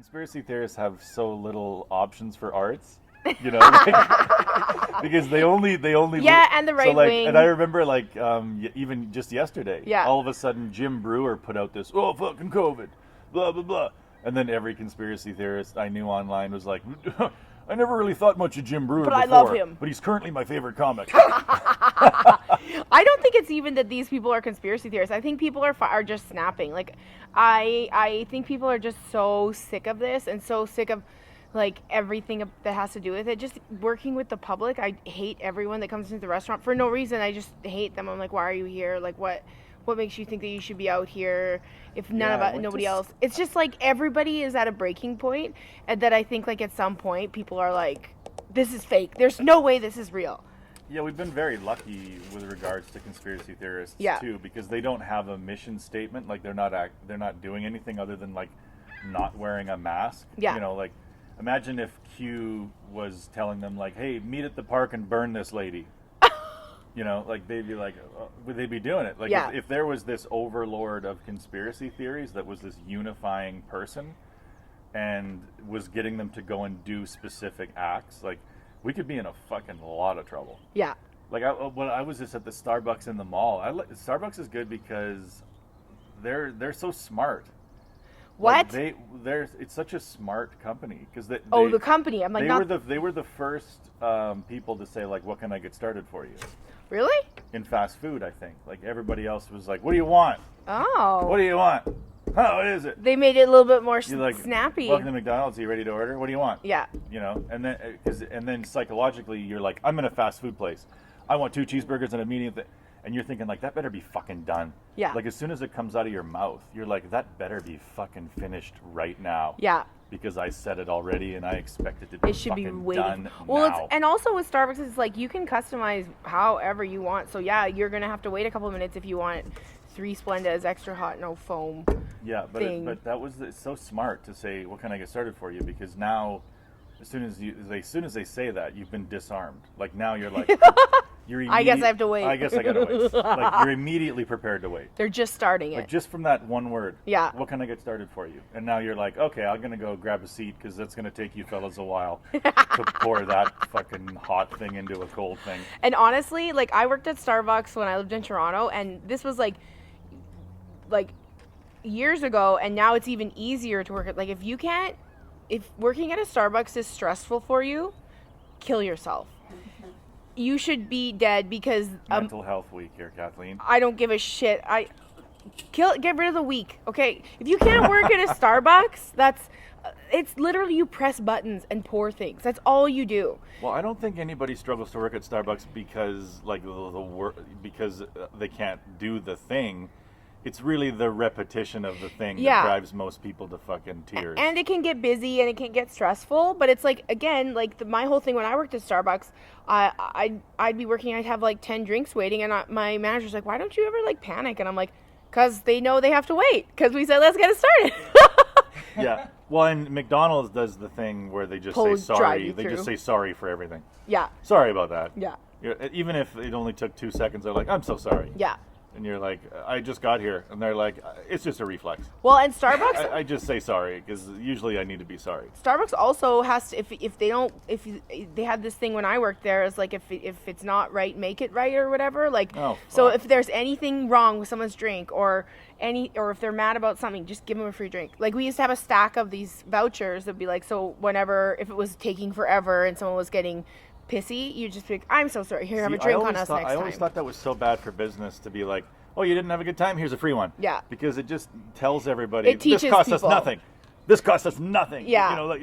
conspiracy theorists have so little options for arts, like, because they only and the right wing. And I remember even just yesterday, Yeah. all of a sudden Jim Brewer put out this fucking COVID, blah blah blah, and then every conspiracy theorist I knew online was like, I never really thought much of Jim Brewer but before, I love him. But he's currently my favorite comic. I don't think it's even that these people are conspiracy theorists. I think people are just snapping. Like, I think people are just so sick of this and so sick of like everything that has to do with it. Just working with the public. I hate everyone that comes into the restaurant for no reason. I just hate them. I'm like, why are you here? Like, what makes you think that you should be out here if nobody else? It's just like everybody is at a breaking point, and that I think like at some point people are like, this is fake. There's no way this is real. Yeah, we've been very lucky with regards to conspiracy theorists too, because they don't have a mission statement. Like they're not doing anything other than like not wearing a mask. Yeah. Like imagine if Q was telling them like, "Hey, meet at the park and burn this lady." Like they'd be like, would they be doing it? Like if there was this overlord of conspiracy theories that was this unifying person and was getting them to go and do specific acts, like we could be in a fucking lot of trouble. Yeah. Like when I was just at the Starbucks in the mall. Starbucks is good because they're so smart. What? Like it's such a smart company because the company. I'm like they were the first people to say like, what can I get started for you? Really? In fast food, I think. Like everybody else was like, what do you want? Oh. What do you want? Oh, what is it? They made it a little bit more You're like, snappy. Welcome to McDonald's. Are you ready to order? What do you want? Yeah. And then psychologically, you're like, I'm in a fast food place. I want 2 cheeseburgers and a medium thing. And you're thinking like, that better be fucking done. Yeah. Like as soon as it comes out of your mouth, you're like, that better be fucking finished right now. Yeah. Because I said it already and I expect it to be done now. And also with Starbucks, it's like you can customize however you want. So yeah, you're gonna have to wait a couple of minutes if you want 3 Splendas, extra hot, no foam. Yeah, but that was it's so smart to say, what can I get started for you? Because now, as soon as they say that, you've been disarmed. Like now you're like, I guess I have to wait. I guess I gotta wait. Like you're immediately prepared to wait. They're just starting it. Like just from that one word. Yeah. What can I get started for you? And now you're like, okay, I'm gonna go grab a seat because that's gonna take you fellas a while to pour that fucking hot thing into a cold thing. And honestly, like I worked at Starbucks when I lived in Toronto, and this was like years ago, and now it's even easier to work at. Like if working at a Starbucks is stressful for you, kill yourself. You should be dead because Mental health week here, Kathleen. I don't give a shit. Get rid of the week, okay? If you can't work at a Starbucks, it's literally you press buttons and pour things. That's all you do. Well, I don't think anybody struggles to work at Starbucks because because they can't do the thing. It's really the repetition of the thing that drives most people to fucking tears. And it can get busy and it can get stressful, but it's like, again, like my whole thing when I worked at Starbucks, I'd be working, I'd have like 10 drinks waiting, and my manager's like, why don't you ever like panic? And I'm like, because they know they have to wait, because we said, let's get it started. Yeah. Well, and McDonald's does the thing where they just say sorry. They just say sorry for everything. Yeah. Sorry about that. Yeah. Even if it only took 2 seconds, they're like, I'm so sorry. Yeah. And you're like, I just got here. And they're like, it's just a reflex. Well, and Starbucks... I just say sorry, because usually I need to be sorry. Starbucks also has to, if they had this thing when I worked there, is like, if it's not right, make it right or whatever. Like, so if there's anything wrong with someone's drink or if they're mad about something, just give them a free drink. Like, we used to have a stack of these vouchers that'd be like, so whenever, if it was taking forever and someone was getting pissy, you just be like, I'm so sorry, here, have a drink on us next time. I always thought that was so bad for business to be like, oh, you didn't have a good time, here's a free one. Yeah. Because it just tells everybody, it teaches this costs people. us nothing. This costs us nothing. Yeah.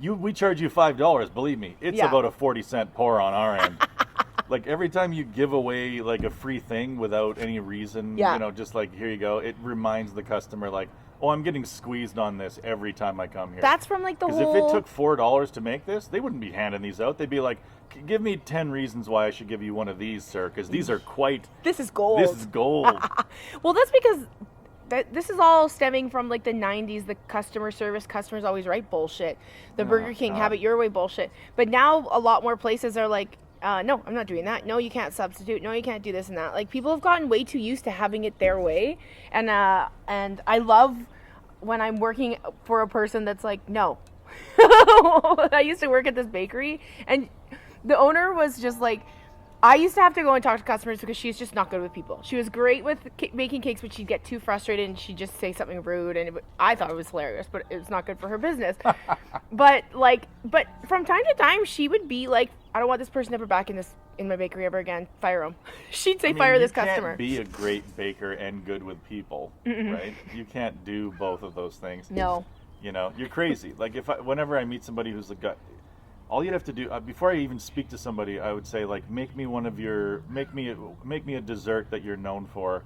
We charge you $5, believe me. It's about a 40-cent pour on our end. Like every time you give away like a free thing without any reason, just like, here you go, it reminds the customer like, oh, I'm getting squeezed on this every time I come here. That's from like the whole... Because if it took $4 to make this, they wouldn't be handing these out. They'd be like, give me 10 reasons why I should give you one of these, sir, because these are quite... This is gold. This is gold. Well, that's because this is all stemming from like the 90s, the customer service, customers always right bullshit. The Burger King, have it your way bullshit. But now a lot more places are like, no, I'm not doing that. No, you can't substitute. No, you can't do this and that. Like, people have gotten way too used to having it their way. And I love when I'm working for a person that's like, no. I used to work at this bakery, and the owner was just like, I used to have to go and talk to customers because she's just not good with people. She was great with making cakes, but she'd get too frustrated and she'd just say something rude, and I thought it was hilarious, but it's not good for her business. but from time to time, she would be like, I don't want this person ever back in my bakery ever again. Fire them. She'd say, fire this customer. You can't be a great baker and good with people, right? You can't do both of those things. No. You know, you're crazy. Like whenever I meet somebody who's a guy, all you'd have to do before I even speak to somebody, I would say like, make me a dessert that you're known for,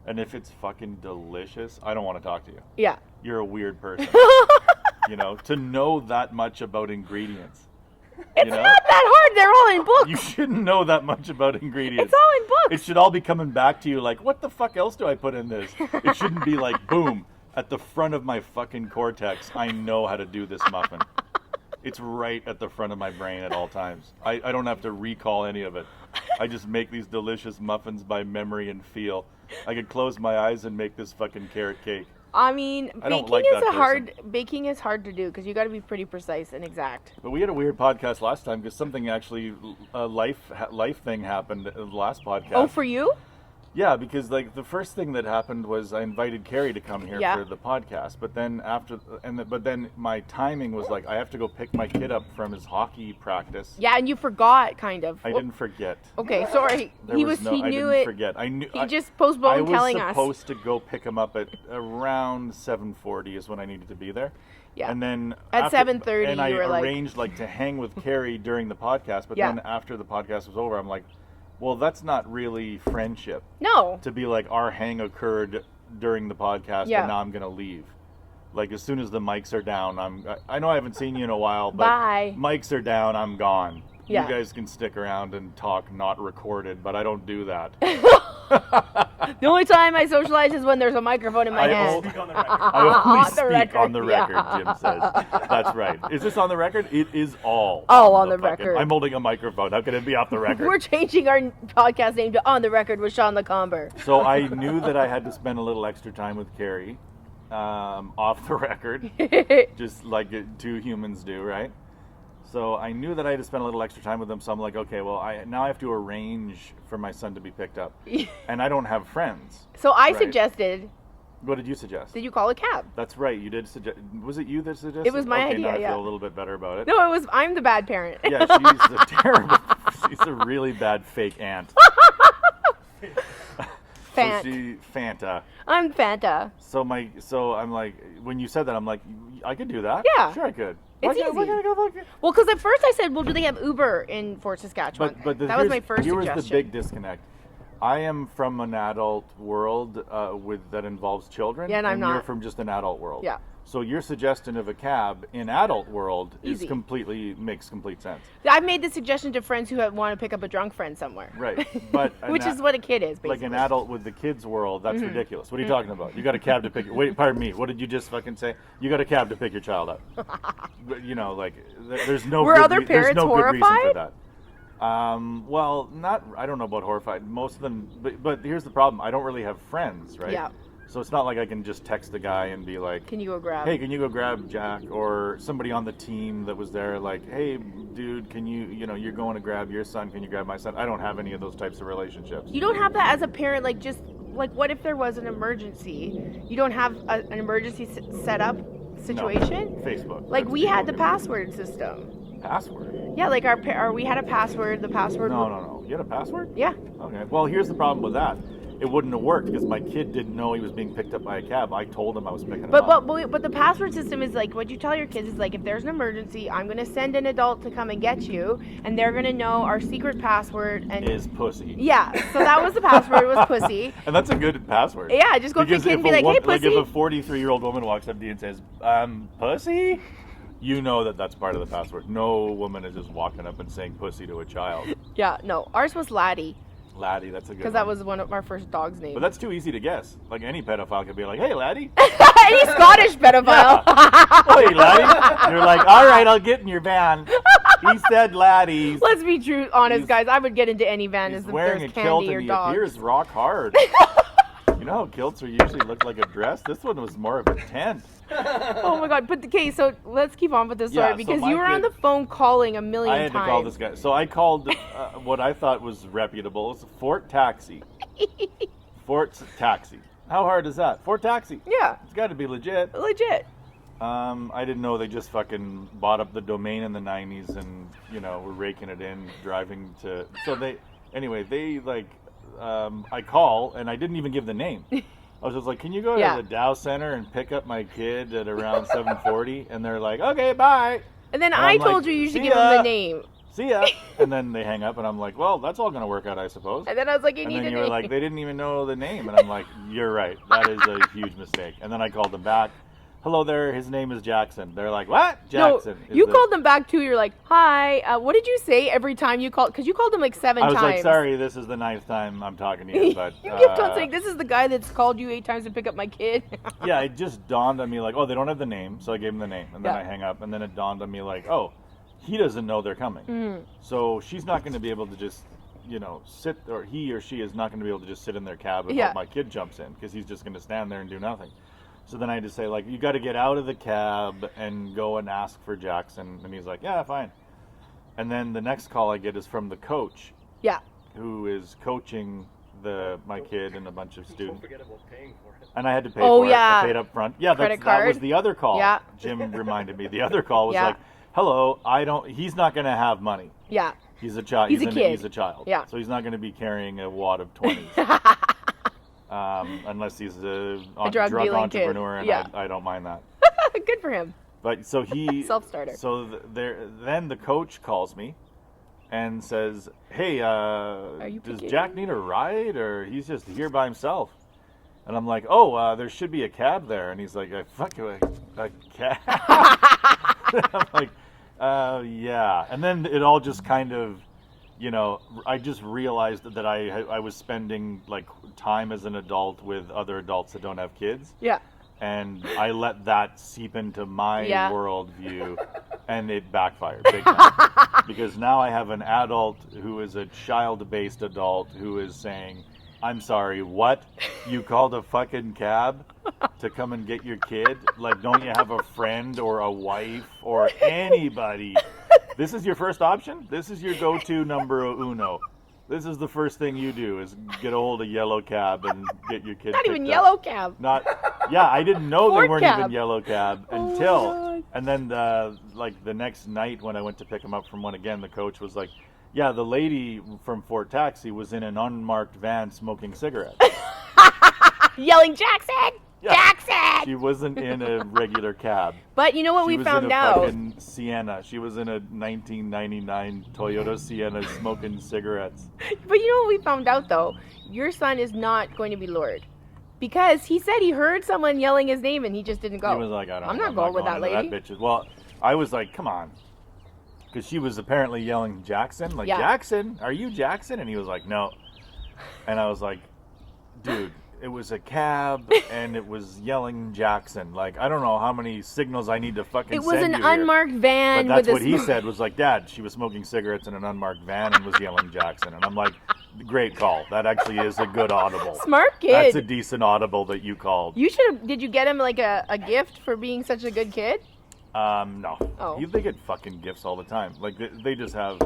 and if it's fucking delicious, I don't want to talk to you. Yeah. You're a weird person. You know, to know that much about ingredients. It's not that hard. They're all in books. You shouldn't know that much about ingredients. It's all in books. It should all be coming back to you like, what the fuck else do I put in this? It shouldn't be like, boom, at the front of my fucking cortex, I know how to do this muffin. It's right at the front of my brain at all times. I don't have to recall any of it. I just make these delicious muffins by memory and feel. I could close my eyes and make this fucking carrot cake. I mean, baking is hard to do because you got to be pretty precise and exact. But we had a weird podcast last time because something actually, a life thing happened in the last podcast. Oh, for you? Yeah, because like the first thing that happened was I invited Carrie to come here for the podcast, but then but then my timing was like I have to go pick my kid up from his hockey practice. Yeah, and you forgot kind of. I didn't forget. Okay, sorry. I didn't forget. He just postponed telling us. I was supposed to go pick him up at around 7:40 is when I needed to be there. Yeah. And then at 7:30 and I arranged like to hang with Carrie during the podcast, but then after the podcast was over, I'm like, well, that's not really friendship. No. To be like, our hang occurred during the podcast, and now I'm going to leave. Like, as soon as the mics are down, I know I haven't seen you in a while, but bye. Mics are down, I'm gone. Yeah. You guys can stick around and talk not recorded, but I don't do that. The only time I socialize is when there's a microphone in my hand. I only speak on the record, Jim says. That's right. Is this on the record? It is all on the record. I'm holding a microphone. How can it be off the record? We're changing our podcast name to On the Record with Sean LeComber. So I knew that I had to spend a little extra time with Carrie off the record, just like two humans do, right? So I knew that I had to spend a little extra time with them. So I'm like, okay, well, now I have to arrange for my son to be picked up. And I don't have friends. So I suggested. What did you suggest? Did you call a cab? That's right. You did suggest. Was it you that suggested? It was my idea, now I feel a little bit better about it. No, I'm the bad parent. Yeah, she's a really bad fake aunt. Fanta. I'm Fanta. So I'm like, when you said that, I'm like, I could do that. Yeah. Sure I could. It's easy. Well, because at first I said, well, do they have Uber in Fort Saskatchewan? But that was my first suggestion. Here was the big disconnect. I am from an adult world that involves children. Yeah, and I'm not. You're from just an adult world. Yeah. So your suggestion of a cab in adult world Easy. Makes complete sense. I've made the suggestion to friends who want to pick up a drunk friend somewhere. Right. But which is what a kid is, basically. Like an adult with the kids world, that's ridiculous. What are you talking about? You got a cab to pick. Wait, pardon me. What did you just fucking say? You got a cab to pick your child up. You know, like there's no. Were other parents horrified? Good reason for that. Well, I don't know about horrified. Most of them, but here's the problem. I don't really have friends, right? Yeah. So it's not like I can just text a guy and be like, can you go grab? Hey, can you go grab Jack? Or somebody on the team that was there, like, hey, dude, can you're going to grab your son? Can you grab my son? I don't have any of those types of relationships. You don't have that as a parent, what if there was an emergency? You don't have an emergency set up situation? No, Facebook. Like we had the password system. Password? Yeah, like we had a password. The password. No. You had a password? Yeah. Okay. Well, here's the problem with that. It wouldn't have worked because my kid didn't know he was being picked up by a cab. I told him I was picking him up. But the password system is like what you tell your kids is like, if there's an emergency, I'm gonna send an adult to come and get you, and they're gonna know our secret password and is pussy. Yeah. So that was the password. It was pussy. And that's a good password. Yeah. Just go up to your kid and be like, hey, pussy. Like if a 43-year-old woman walks up to you and says, pussy. You know that's part of the password. No woman is just walking up and saying pussy to a child. Yeah, no. Ours was Laddie. Laddie, that's a good one. Because that was one of our first dog's names. But that's too easy to guess. Like any pedophile could be like, hey, Laddie. Any Scottish pedophile. Hey, Laddie. You're like, all right, I'll get in your van. He said Laddie. Let's be honest, guys. I would get into any van as if wearing there's a kilt candy or and dogs. he appears rock hard. You know how kilts are usually look like a dress? This one was more of a tent. Oh my god! But okay, so let's keep on with this story because you were on the phone calling a million times. I had to call this guy. So I called what I thought was reputable. It's Fort Taxi. Fort's Taxi. How hard is that? Fort Taxi. Yeah. It's got to be legit. Legit. I didn't know they just fucking bought up the domain in the 90s and, were raking it in, driving to... So I call, and I didn't even give the name. I was just like, can you go to the Dow Center and pick up my kid at around 7:40? And they're like, okay, bye. And then I told you should give them the name. See ya. And then they hang up, and I'm like, well, that's all going to work out, I suppose. And then I was like, you need a name. And then you were like, they didn't even know the name. And I'm like, you're right. That is a huge mistake. And then I called them back. Hello there, his name is Jackson. They're like, what? Jackson. No, you called them back too. You're like, hi. What did you say every time you called? Because you called them like 7 times. I was like, sorry, this is the 9th time I'm talking to you. But you kept on saying, this is the guy that's called you 8 times to pick up my kid. Yeah, it just dawned on me like, oh, they don't have the name. So I gave him the name. And then I hang up. And then it dawned on me like, oh, he doesn't know they're coming. Mm-hmm. So she's not going to be able to just, sit, or he or she is not going to be able to just sit in their cab and my kid jumps in because he's just going to stand there and do nothing. So then I had to say, like, you got to get out of the cab and go and ask for Jackson. And he's like, yeah, fine. And then the next call I get is from the coach. Yeah. Who is coaching my kid and a bunch of students. Don't forget about paying for it. And I had to pay for it. I paid up front. Yeah, that was the other call. Yeah. Jim reminded me. The other call was like, hello, he's not going to have money. Yeah. He's a child. He's a kid. He's a child. Yeah. So he's not going to be carrying a wad of 20s. Unless he's a drug entrepreneur, and I don't mind that. Good for him. But so he self-starter. So then the coach calls me and says, "Hey, does Jack need a ride, or he's just here by himself?" And I'm like, "Oh, there should be a cab there." And he's like, "Fuck a cab." I'm like, "Yeah." And then it all just kind of. I just realized that I was spending like time as an adult with other adults that don't have kids. Yeah. And I let that seep into my worldview, and it backfired big time. Because now I have an adult who is a child-based adult who is saying, I'm sorry, what? You called a fucking cab to come and get your kid? Like, don't you have a friend or a wife or anybody? This is your first option? This is your go-to number uno. This is the first thing you do is get a hold of yellow cab and get your kid Not picked even up. yellow cab. I didn't know Ford they weren't cab. even yellow cab until, and then the next night when I went to pick him up from one again, the coach was like, yeah, the lady from Fort Taxi was in an unmarked van smoking cigarettes. Yelling, Jackson! Yeah. Jackson! She wasn't in a regular cab. But you know what we found out? She was in a fucking Sienna. She was in a 1999 Toyota Sienna smoking cigarettes. But you know what we found out, though? Your son is not going to be lured. Because he said he heard someone yelling his name and he just didn't go. He was like, I'm not going with that lady. That bitch. Well, I was like, come on. Because she was apparently yelling Jackson. Like, Jackson, are you Jackson? And he was like, no. And I was like, dude. It was a cab, and it was yelling Jackson. Like, I don't know how many signals I need to fucking send you. It was an unmarked van. But that's what he said, was like, Dad, she was smoking cigarettes in an unmarked van and was yelling Jackson. And I'm like, great call. That actually is a good audible. Smart kid. That's a decent audible that you called. You should have, did you get him like a gift for being such a good kid? No. Oh. They get fucking gifts all the time. Like, they just have...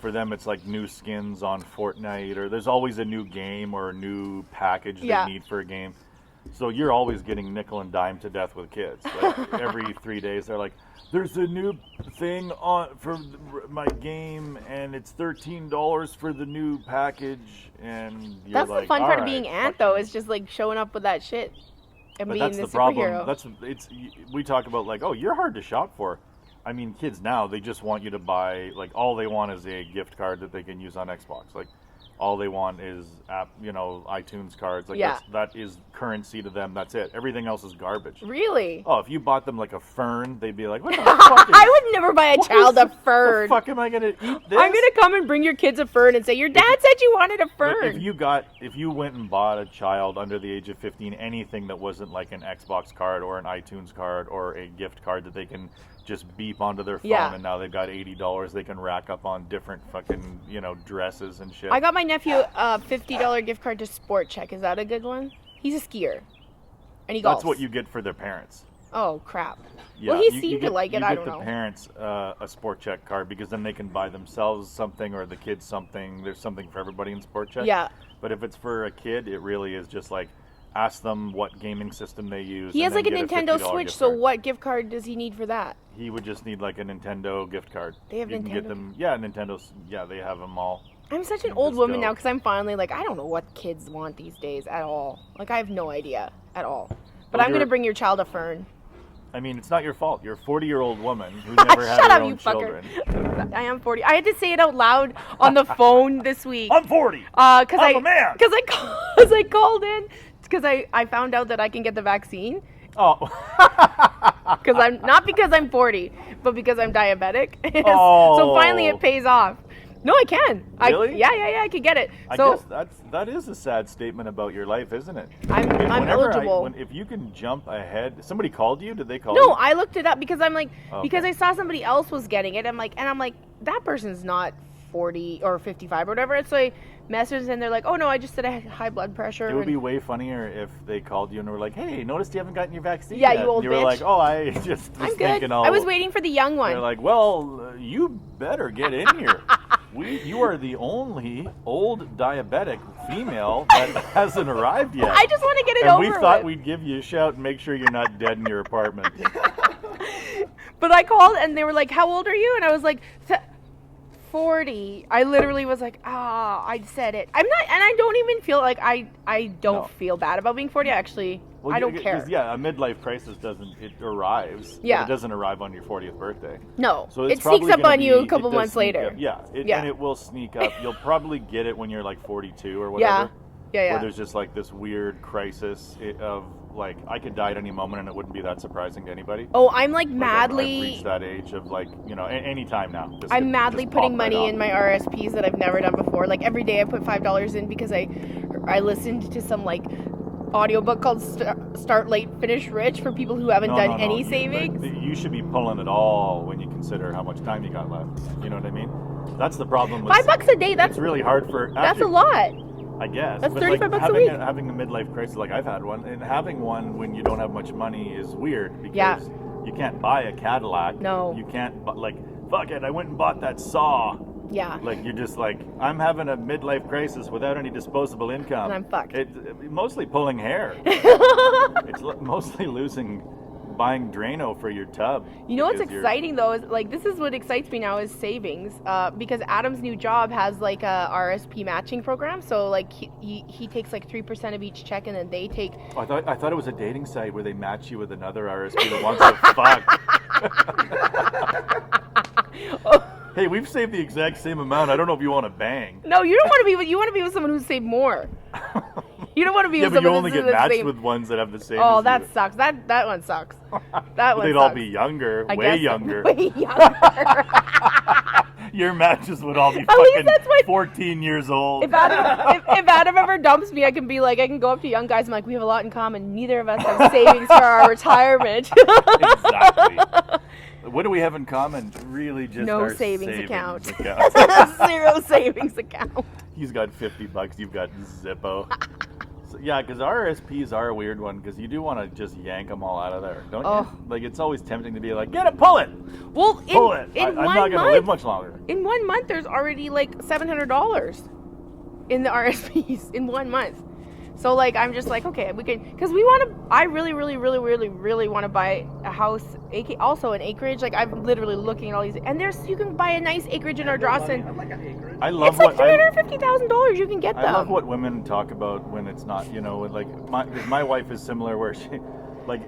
for them, it's like new skins on Fortnite, or there's always a new game or a new package they need for a game. So you're always getting nickel and dime to death with kids. Like, every 3 days, they're like, there's a new thing on for my game, and it's $13 for the new package. And you're that's like, the fun part of right, being Ant, though, is just like showing up with that shit and but being that's the superhero. Problem. We talk about like, oh, you're hard to shop for. I mean, kids now, they just want you to buy, like, all they want is a gift card that they can use on Xbox. Like, all they want is iTunes cards. Like, that is currency to them. That's it. Everything else is garbage. Really? Oh, if you bought them like a Fern, they'd be like, what the fuck is, I would never buy a child a Fern. The fuck am I going to eat this? I'm going to come and bring your kids a Fern and say, your dad said you wanted a Fern. If you went and bought a child under the age of 15, anything that wasn't like an Xbox card or an iTunes card or a gift card that they can just beep onto their phone, and now they've got $80 they can rack up on different fucking, dresses and shit. I got my nephew a $50 gift card to Sport Check. Is that a good one? He's a skier. And he golfs. That's what you get for their parents. Oh, crap. Yeah, well, he seemed to like it. I don't know. You get the parents a Sport Check card because then they can buy themselves something or the kids something. There's something for everybody in Sport Check. Yeah. But if it's for a kid, it really is just like ask them what gaming system they use. He has like a Nintendo Switch, so what gift card does he need for that? He would just need like a Nintendo gift card. They have you Nintendo? Can get them, yeah, Nintendo's, yeah, they have them all. I'm such an old woman now because I'm finally like, I don't know what kids want these days at all. Like, I have no idea at all. But I'm going to bring your child a Fern. I mean, it's not your fault. You're a 40-year-old woman who never had her own children. I am 40. I had to say it out loud on the phone this week. I'm 40. I'm a man. Because I called in because I found out that I can get the vaccine. Oh. Because I'm 40, but because I'm diabetic. Oh. So finally it pays off. No, I can. Really? Yeah, I can get it. I guess that is a sad statement about your life, isn't it? I'm eligible. If you can jump ahead, somebody called you? Did they call you? No, I looked it up because I'm like, because I saw somebody else was getting it. I'm like, that person's not 40 or 55 or whatever. So I messaged and they're like, oh no, I just said I had high blood pressure. It would be way funnier if they called you and were like, hey, noticed you haven't gotten your vaccine yet. You old bitch. You were like, oh, I just was thinking all... I was waiting for the young one. They're like, well, you better get in here. You are the only old diabetic female that hasn't arrived yet. I just want to get it over with. And we thought we'd give you a shout and make sure you're not dead in your apartment. But I called and they were like, how old are you? And I was like... 40. I literally was like, I said it. I'm not, and I don't even feel like I don't feel bad about being 40. Actually, I don't care. Yeah, a midlife crisis arrives. Yeah. But it doesn't arrive on your 40th birthday. No. So it sneaks up on you a couple months later. Yeah. And it will sneak up. You'll probably get it when you're like 42 or whatever. Yeah. Where there's just like this weird crisis of like, I could die at any moment and it wouldn't be that surprising to anybody. Oh, I'm like madly... I've reached that age of like, any time now. I'm madly putting money in my RSPs that I've never done before. Like every day I put $5 in because I listened to some like audiobook called Start Late, Finish Rich for people who haven't done any savings. You should be pulling it all when you consider how much time you got left. You know what I mean? That's the problem with... $5 a day, that's... It's really hard for... That's a lot. I guess. That's $35 a week. Having a midlife crisis like I've had one, and having one when you don't have much money is weird because you can't buy a Cadillac. No. You can't, like, fuck it, I went and bought that saw. Yeah. Like, you're just like, I'm having a midlife crisis without any disposable income. And I'm fucked. Mostly pulling hair. It's mostly buying Drano for your tub. You know what's exciting though is like this is what excites me now is savings because Adam's new job has like a RSP matching program, so like he takes like 3% of each check and then they take... I thought it was a dating site where they match you with another RSP that wants to fuck. Hey, we've saved the exact same amount. I don't know if you want to bang. No, you don't want to be with... You want to be with someone who's saved more. You don't want to be with someone who's... Yeah, but you only get matched with ones that have the same... Oh, that sucks. That one sucks. That one They'd sucks. all be younger. Way younger. Way younger. Your matches would all be fucking 14 years old. If Adam ever dumps me, I can go up to young guys and I'm like, we have a lot in common. Neither of us have savings for our retirement. Exactly. What do we have in common? Really just no our savings account. 0 savings account. He's got $50, you've got Zippo. So, yeah, because RSPs are a weird one because you do want to just yank them all out of there, don't you? Like, it's always tempting to be like, get it, pull it! Well, pull it! I'm not going to live much longer. In 1 month, there's already like $700 in the RSPs in 1 month. So, like, I'm just like, okay, we can... Because I really, really, really, really, really want to buy a house, also an acreage. Like, I'm literally looking at all these... And you can buy a nice acreage in Ardrossan. I love it's like $350,000 you can get them. I love what women talk about when it's not, like, my wife is similar where she... Like,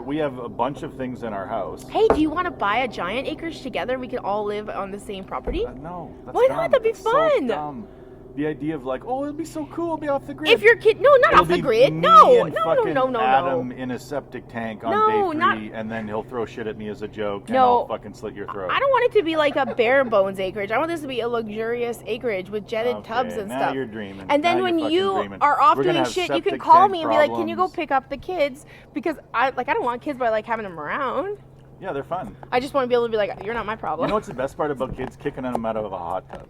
we have a bunch of things in our house. Hey, do you want to buy a giant acreage together? We can all live on the same proproperty? No, that's Why dumb. not? That'd be fun. So dumb. The idea of like, oh, it'll be so cool, it'll be off the grid. If your kid, no, not off the grid. No. Adam in a septic tank on day 3, and then he'll throw shit at me as a joke, and I'll fucking slit your throat. I don't want it to be like a bare bones acreage. I want this to be a luxurious acreage with jetted tubs and now stuff. You're dreaming. And then when you are off doing shit, you can call me and be like, can you go pick up the kids? Because I don't want kids, but I like having them around. Yeah, they're fun. I just want to be able to be like, you're not my problem. You know what's the best part about kids? Kicking them out of a hot tub.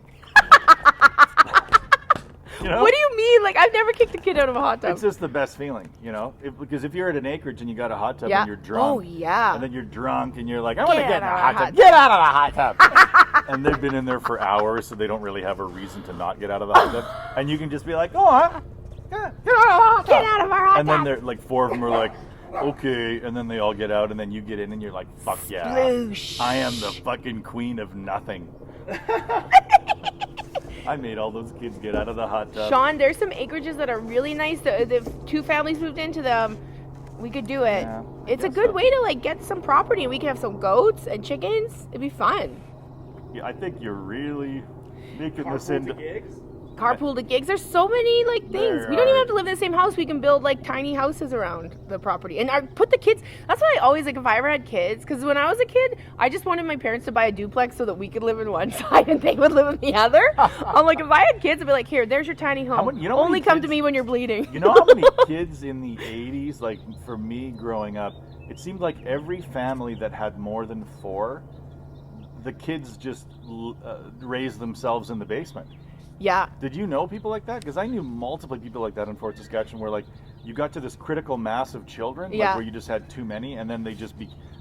You know? What do you mean? Like, I've never kicked a kid out of a hot tub. It's just the best feeling, you know? Because if you're at an acreage and you got a hot tub and you're drunk. Oh, yeah. And then you're drunk and you're like, I want to get in a hot tub. Get out of the hot tub. And they've been in there for hours, so they don't really have a reason to not get out of the hot tub. And you can just be like, go on. Get out of the hot tub. Get out of our hot tub. And then they're like, 4 of them are like, okay. And then they all get out, and then you get in and you're like, fuck yeah. Sploosh. I am the fucking queen of nothing. I made all those kids get out of the hot tub. Sean, there's some acreages that are really nice. If 2 families moved into them, we could do it. Yeah, it's a good way to like get some property. We could have some goats and chickens. It'd be fun. Yeah, I think you're really making this into gigs. Carpool to gigs. There's so many like things. We don't even have to live in the same house. We can build like tiny houses around the property and put the kids. That's why I always like if I ever had kids, because when I was a kid, I just wanted my parents to buy a duplex so that we could live in one side and they would live in the other. I'm like, if I had kids, I'd be like, here, there's your tiny home. Only come to me when you're bleeding. You know how many kids in the 80s, like for me growing up, it seemed like every family that had more than 4, the kids just raised themselves in the basement. Yeah. Did you know people like that? Because I knew multiple people like that in Fort Saskatchewan where like you got to this critical mass of children, like where you just had too many, and then they just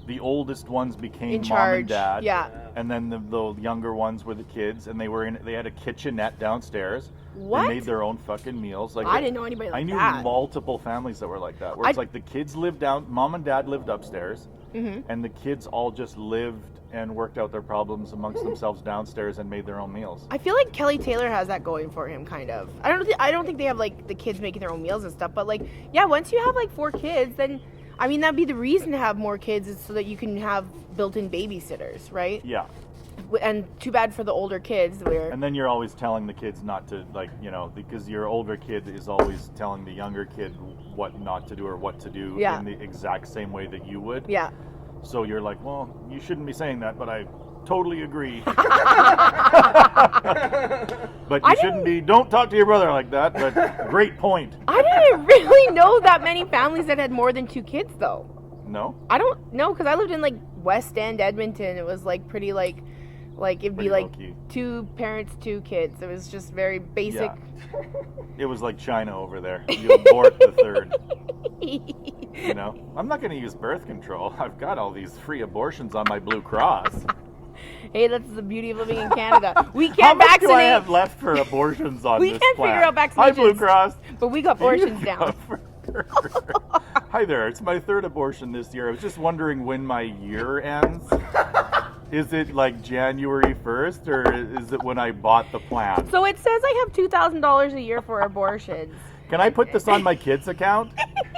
the oldest ones became in charge. Mom and dad. Yeah. And then the younger ones were the kids, and they had a kitchenette downstairs. What? They made their own fucking meals. Like I didn't know anybody like that. I knew multiple families that were like that, where it's like the kids lived down, mom and dad lived upstairs, and the kids all just lived and worked out their problems amongst themselves downstairs and made their own meals. I feel like Kelly Taylor has that going for him, kind of. I don't think they have like the kids making their own meals and stuff, but like, yeah, once you have like 4 kids, then I mean that'd be the reason to have more kids is so that you can have built-in babysitters, right? Yeah. And too bad for the older kids where. And then you're always telling the kids not to, like, you know, because your older kid is always telling the younger kid what not to do or what to do in the exact same way that you would. Yeah. So you're like, well, you shouldn't be saying that, but I totally agree. But you shouldn't be, don't talk to your brother like that, but great point. I didn't really know that many families that had more than 2 kids, though. No? I don't know, because I lived in, like, West End, Edmonton. It was, like, pretty, like it'd be, like, 2 parents, 2 kids. It was just very basic. Yeah. It was like China over there. You abort the third. You know? I'm not going to use birth control. I've got all these free abortions on my Blue Cross. Hey, that's the beauty of living in Canada. We can't How much vaccinate. do I have left for abortions on this We can't plan? figure out vaccinations. Hi, Blue Cross. But we got abortions down. Hi there. It's my 3rd abortion this year. I was just wondering when my year ends. Is it like January 1st, or is it when I bought the plan? So it says I have $2,000 a year for abortions. Can I put this on my kid's account?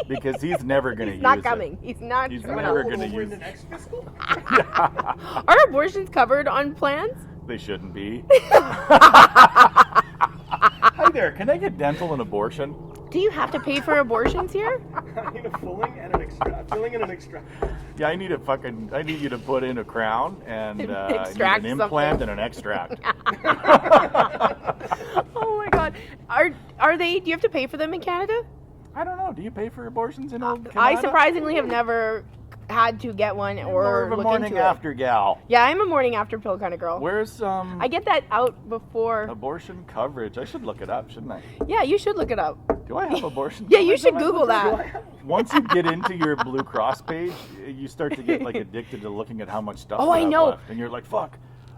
Because he's never going to use it. He's not coming. He's not. He's never going to Over in use the next fiscal? Are abortions covered on plans? They shouldn't be. Hi there. Can I get dental and abortion? Do you have to pay for abortions here? I need a filling and an extract. Yeah, I need you to put in a crown and I need Extract an implant something. and an extract. Oh my God. Are they? Do you have to pay for them in Canada? I don't know. Do you pay for abortions in Canada? I surprisingly have never had to get one You're or more of a look morning into it. after gal. Yeah, I'm a morning after pill kind of girl. Where's I get that out before. abortion coverage? I should look it up, shouldn't I? Yeah, you should look it up. Do I have abortion? Yeah, you should coverage? Google that. Once you get into your Blue Cross page, you start to get like addicted to looking at how much stuff Oh, you I have know. left. And you're like, fuck,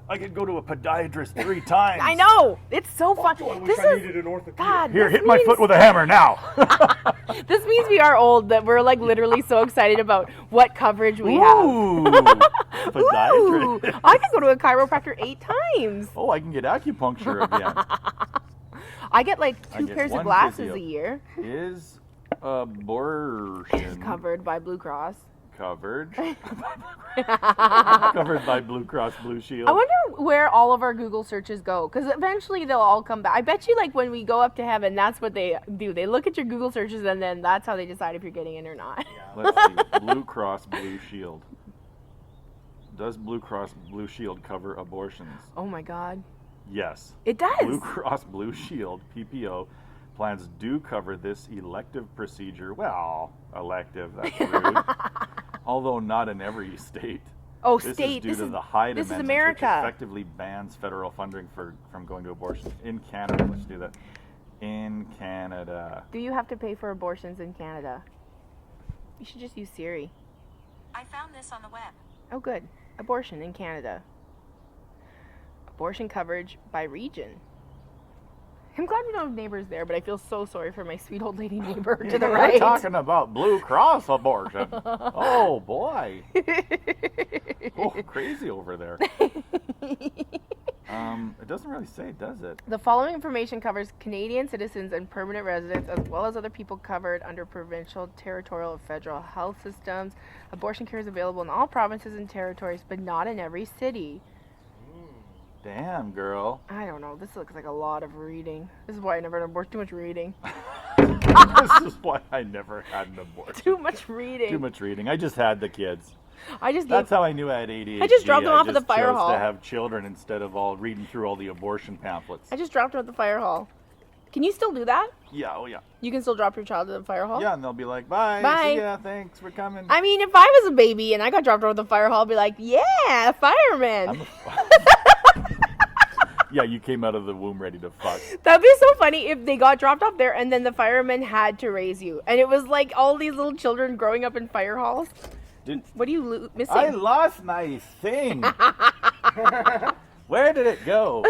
I could go to a podiatrist 3 times. I know. It's so fun. I wish This I is needed an orthopedic. God. Here, this hit my means- foot with a hammer now. This means we are old. That we're like literally so excited about what coverage we have. Ooh, Ooh, podiatrist. I could go to a chiropractor 8 times. Oh, I can get acupuncture again. I get like I 2 get pairs of one glasses physio. a year. Is abortion Covered by Blue Cross. covered? Covered by Blue Cross Blue Shield. I wonder where all of our Google searches go, because eventually they'll all come back. I bet you, like, when we go up to heaven, that's what they do. They look at your Google searches, and then that's how they decide if you're getting in or not. Let's see. Blue Cross Blue Shield. Does Blue Cross Blue Shield cover abortions? Oh my God. Yes. It does. Blue Cross Blue Shield, PPO, plans do cover this elective procedure. Well, elective, that's rude. Although not in every state. Oh, This state. is due to the Hyde this is Amendment, America. which effectively bans federal funding from going to abortion. In Canada, let's do that. In Canada. Do you have to pay for abortions in Canada? You should just use Siri. I found this on the web. Oh, good. Abortion in Canada. Abortion coverage by region. I'm glad we don't have neighbors there, but I feel so sorry for my sweet old lady neighbor to the right. We're talking about Blue Cross abortion. Oh, boy. Oh, crazy over there. It doesn't really say, does it? The following information covers Canadian citizens and permanent residents, as well as other people covered under provincial, territorial, and federal health systems. Abortion care is available in all provinces and territories, but not in every city. Damn, girl. I don't know. This looks like a lot of reading. This is why I never had an abortion. Too much reading. This is why I never had an abortion. Too much reading. Too much reading. I just had the kids. That's how I knew I had ADHD. I just dropped them off at the fire chose hall. to have children instead of all reading through all the abortion pamphlets. I just dropped them at the fire hall. Can you still do that? Yeah, oh yeah. You can still drop your child at the fire hall? Yeah, and they'll be like, bye. Bye. See ya, thanks for coming. I mean, if I was a baby and I got dropped off at the fire hall, I'd be like, yeah, fireman. Yeah, you came out of the womb ready to fuck. That'd be so funny if they got dropped off there and then the firemen had to raise you. And it was like all these little children growing up in fire halls. What are you missing? I lost my thing. Where did it go?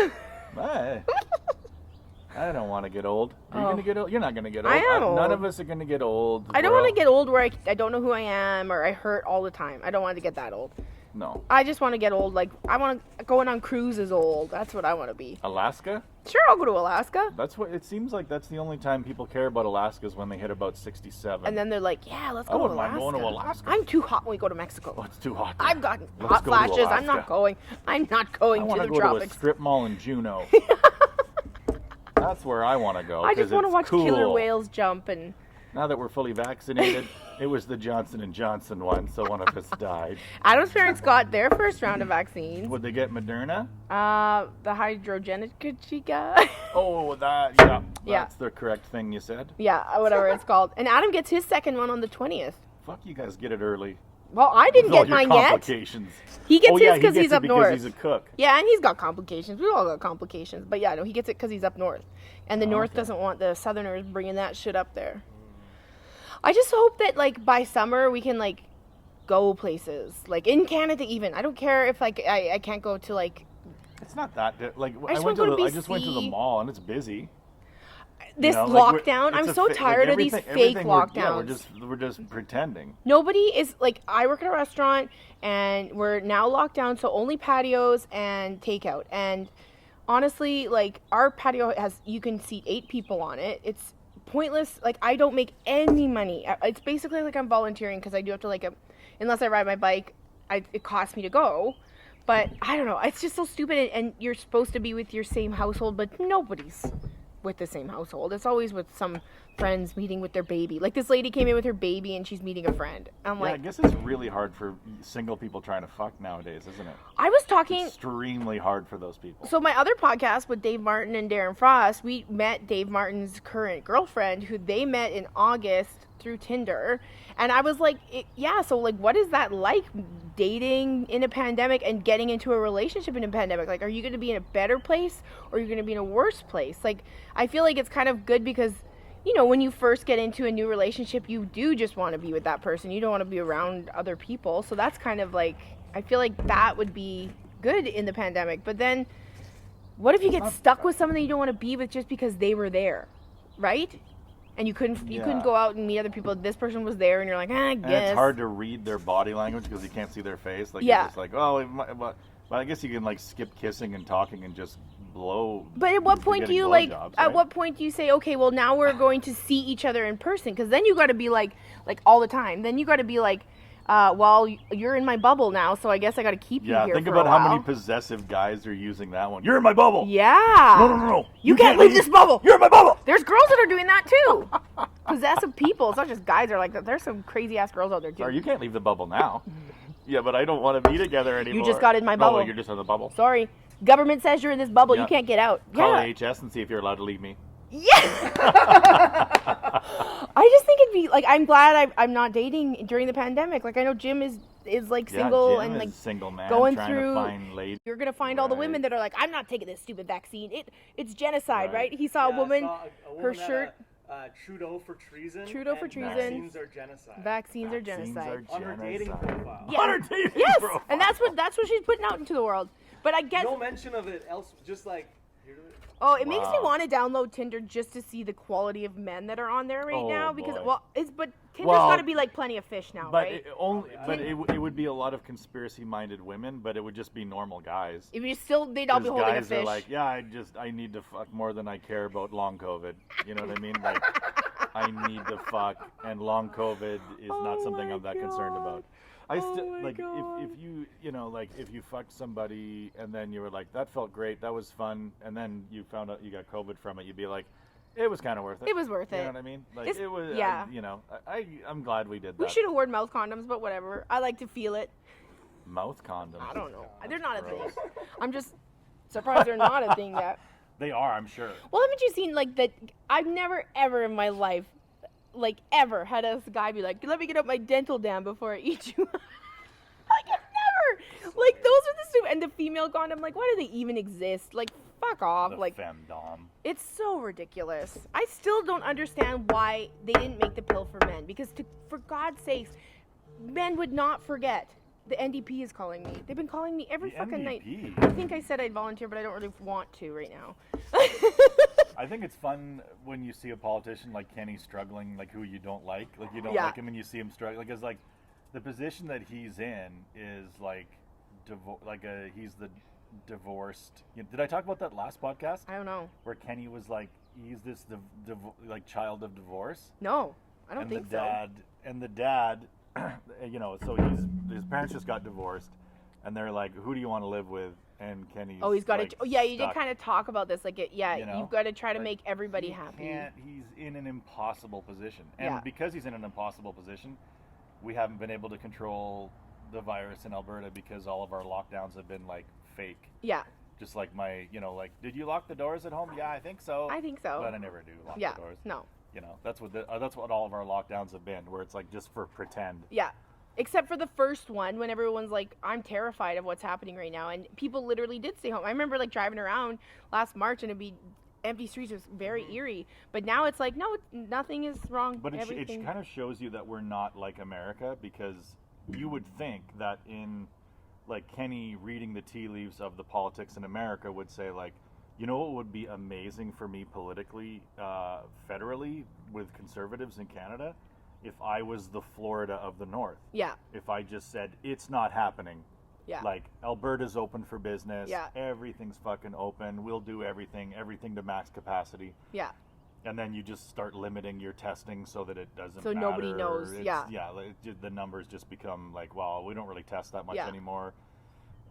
I don't want to get old. Are you going to get old? You're not going to get old. I am old. None of us are going to get old. I don't want to get old where I don't know who I am or I hurt all the time. I don't want to get that old. No. I just want to get old. Like, I want to going on cruises old. That's what I want to be. Alaska? Sure, I'll go to Alaska. That's what it seems like. That's the only time people care about Alaska is when they hit about 67. And then they're like, yeah, let's go to wouldn't Alaska. mind going to Alaska. I'm too hot when we go to Mexico. Oh, it's too hot. I've gotten Let's hot go to flashes. I'm Alaska. not going. I'm not going I to want the to go tropics. to a strip mall in Juneau. That's where I want to go. I just want to watch cool. killer whales jump and. Now that we're fully vaccinated, it was the Johnson & Johnson one, so one of us died. Adam's parents got their first round of vaccines. Would they get Moderna? The hydrogenic guy. Oh, that, yeah. Yeah. That's the correct thing you said. Yeah, whatever it's called. And Adam gets his second one on the 20th. Fuck, you guys get it early. Well, I didn't With all get your mine yet. complications. He gets his he because gets he's it up because north. he's a cook. Yeah, and he's got complications. We all got complications. But yeah, no, he gets it because he's up north. And the north okay. doesn't want the southerners bringing that shit up there. I just hope that, like, by summer we can, like, go places. Like, in Canada even. I don't care if, like, I can't go to, like... It's not that... Like, I just went to the mall, and it's busy. This like, lockdown, it's I'm so tired of these fake lockdowns. We're just pretending. Nobody is, like, I work at a restaurant, and we're now locked down, so only patios and takeout. And honestly, like, our patio you can seat 8 people on it. It's pointless. Like, I don't make any money. It's basically like I'm volunteering because I do have to, like, unless I ride my bike, it costs me to go. But I don't know. It's just so stupid. And you're supposed to be with your same household, but nobody's with the same household. It's always with some friends meeting with their baby. Like, this lady came in with her baby and she's meeting a friend. I'm like, I guess it's really hard for single people trying to fuck nowadays, isn't it? I was talking extremely hard for those people. So my other podcast with Dave Martin and Darren Frost, we met Dave Martin's current girlfriend, who they met in August through Tinder. And I was like, so, like, what is that like, dating in a pandemic and getting into a relationship in a pandemic? Like, are you going to be in a better place or are you going to be in a worse place? Like, I feel like it's kind of good because, you know, when you first get into a new relationship, you do just want to be with that person. You don't want to be around other people. So that's kind of like, I feel like that would be good in the pandemic. But then what if you get stuck with someone that you don't want to be with just because they were there, right? And you couldn't go out and meet other people. This person was there, and you're like, I guess. And it's hard to read their body language because you can't see their face. Like, yeah. You're just like, oh, but I guess you can, like, skip kissing and talking and just blow. But at what point do you, like, at what point do you say, okay, well, now we're going to see each other in person? Because then you got to be like all the time. Then you got to be like, well, you're in my bubble now, so I guess I got to keep you here. Yeah, think for about a how while. many possessive guys are using that one. You're in my bubble. Yeah. No. You can't leave this bubble. You're in my bubble. There's girls that are doing that too. Possessive people. It's not just guys are like that. There's some crazy ass girls out there too. Sorry, you can't leave the bubble now. Yeah, but I don't want to be together anymore. You just got in my bubble. No, you're just in the bubble. Sorry. Government says you're in this bubble. Yeah. You can't get out. Call Yeah. HS and see if you're allowed to leave me. Yeah. I just think it'd be like, I'm glad I'm not dating during the pandemic. Like, I know Jim is is like single Jim and like is single man going trying through. to find ladies. You're gonna find all the Right. women that are like, I'm not taking this stupid vaccine. It's genocide, Right. right? He saw a woman, a her woman had shirt. Trudeau for treason. Trudeau for and treason. Vaccines are genocide. Vaccines are genocide. On her dating profile. Yeah. On her dating Yes, profile. and that's what she's putting out into the world. But I guess No mention of it else. Just like. it makes me Wow. want to download Tinder just to see the quality of men that are on there right Oh, now. Because boy. but Tinder's Well, got to be like Plenty of Fish now, But right? it would be a lot of conspiracy-minded women, but it would just be normal guys. If you still, they'd all be 'Cause holding a guys fish. are like, yeah, I need to fuck more than I care about long COVID. You know what I mean? Like, I need to fuck, and long COVID is not something I'm that concerned about. I still my like God. if you know, like if you fucked somebody and then you were like, that felt great, that was fun, and then you found out you got COVID from it, you'd be like, it was kind of worth it. It was worth You it. know what I mean? Like It's- it was. yeah. I'm glad we did that. We should have worn mouth condoms, but whatever. I like to feel it. Mouth condoms. I don't know. They're not a thing. Gross. I'm just surprised they're not a thing yet. They are, I'm sure. Well, haven't you seen like that? I've never ever in my life, like ever, had a guy be like, "Let me get up my dental dam before I eat you." Like I've never. Like those are the stupid. And the female condom, like, why do they even exist? Like, fuck off. The Like, femdom. it's so ridiculous. I still don't understand why they didn't make the pill for men. Because for God's sakes, men would not forget. The NDP is calling me. They've been calling me every The fucking night. NDP? I think I said I'd volunteer, but I don't really want to right now. I think it's fun when you see a politician like Kenny struggling, like who you don't like you don't Yeah. like him, and you see him struggling. Because like the position that he's in is like, he's the divorced. Did I talk about that last podcast I don't know. where Kenny was like, he's this like child of divorce? No, I don't and think the dad, And the dad, so his parents just got divorced, and they're like, who do you want to live with? And Kenny's Oh, he's got like, to. Oh, yeah, you did stuck. kind of talk about this. Like, You know? you've got to try to Like, make everybody he happy. can't- He's in an impossible position. And Yeah. because he's in an impossible position, we haven't been able to control the virus in Alberta because all of our lockdowns have been like fake. Yeah, Just like did you lock the doors at home? Yeah, I think so. I think so. But I never do lock Yeah, the doors. no. That's what all of our lockdowns have been, where it's like just for pretend. Yeah. Except for the first one when everyone's like, I'm terrified of what's happening right now. And people literally did stay home. I remember like driving around last March and it'd be empty streets. It was very eerie. But now it's like, no, nothing is wrong. But it Everything. kind of shows you that we're not like America, because you would think that in like Kenny reading the tea leaves of the politics in America would say like, you know what would be amazing for me politically, federally with conservatives in Canada? If I was the Florida of the North. Yeah. If I just said, it's not happening. Yeah. Like, Alberta's open for business. Yeah. Everything's fucking open. We'll do everything to max capacity. Yeah. And then you just start limiting your testing so that it doesn't So matter. nobody knows, yeah. Yeah, the numbers just become like, well, we don't really test that much Yeah. anymore.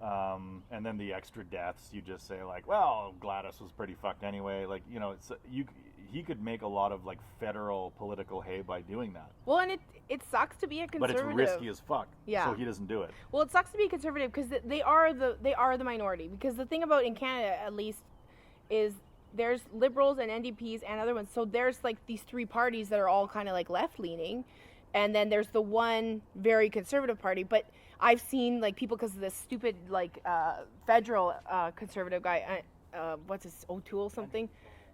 And then the extra deaths, you just say like, well, Gladys was pretty fucked anyway. Like, he could make a lot of like federal political hay by doing that. Well, and it sucks to be a But conservative. it's risky as fuck. Yeah. So he doesn't do it. Well, it sucks to be conservative because they are the minority. Because the thing about in Canada, at least, is there's liberals and NDPs and other ones. So there's like these three parties that are all kind of like left leaning, and then there's the one very conservative party. But I've seen like people, because of this stupid like federal conservative guy, what's his O'Toole something.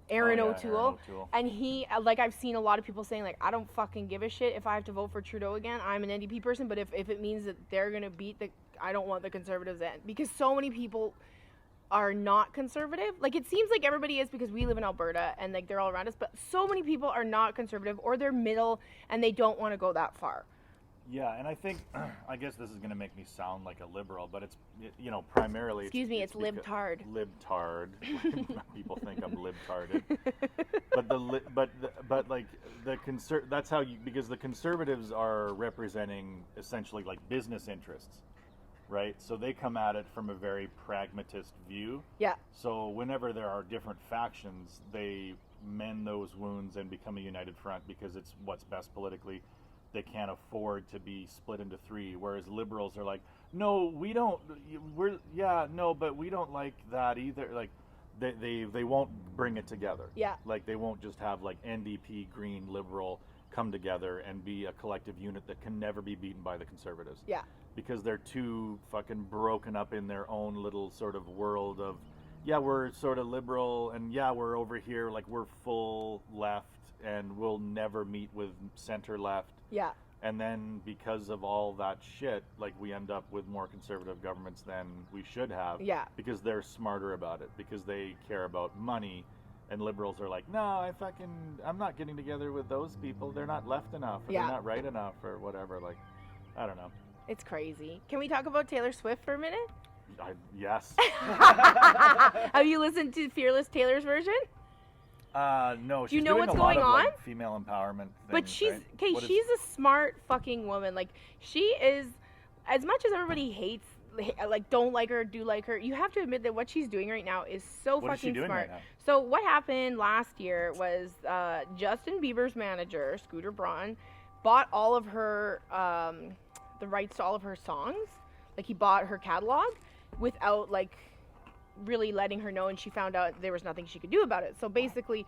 Aaron Oh, yeah, O'Toole. Aaron O'Toole. And he, like, I've seen a lot of people saying, like, I don't fucking give a shit if I have to vote for Trudeau again. I'm an NDP person, but if it means that they're going to beat I don't want the Conservatives in. Because so many people are not conservative. Like, it seems like everybody is because we live in Alberta and, like, they're all around us. But so many people are not conservative, or they're middle and they don't want to go that far. Yeah, and I think, I guess this is going to make me sound like a liberal, but it's, primarily... Excuse me, it's libtard. Libtard. People think I'm libtarded. That's how because the conservatives are representing essentially like business interests, right? So they come at it from a very pragmatist view. Yeah. So whenever there are different factions, they mend those wounds and become a united front because it's what's best politically. They can't afford to be split into three, whereas liberals are like, no, we don't. But we don't like that either. Like, they won't bring it together. Yeah. Like, they won't just have like NDP, Green, Liberal come together and be a collective unit that can never be beaten by the Conservatives. Yeah. because they're too fucking broken up in their own little sort of world of, yeah, we're sort of liberal, and yeah, we're over here, like we're full left, and we'll never meet with center left. Yeah. And then because of all that shit, like we end up with more conservative governments than we should have. Yeah. Because they're smarter about it, because they care about money. And liberals are like, no, I'm not getting together with those people. They're not left enough, or Yeah. they're not right enough, or whatever. Like, I don't know. It's crazy. Can we talk about Taylor Swift for a minute? Yes. Have you listened to Fearless Taylor's version? No. Do you She's know doing what's a lot going of, on? like, female empowerment things, But she's right? okay. What is- She's a smart fucking woman. Like she is, as much as everybody hates, like don't like her, do like her. You have to admit that what she's doing right now is so What is she fucking doing smart. right now? So what happened last year was Justin Bieber's manager, Scooter Braun, bought all of her the rights to all of her songs. Like he bought her catalog without like really letting her know, and she found out there was nothing she could do about it. So basically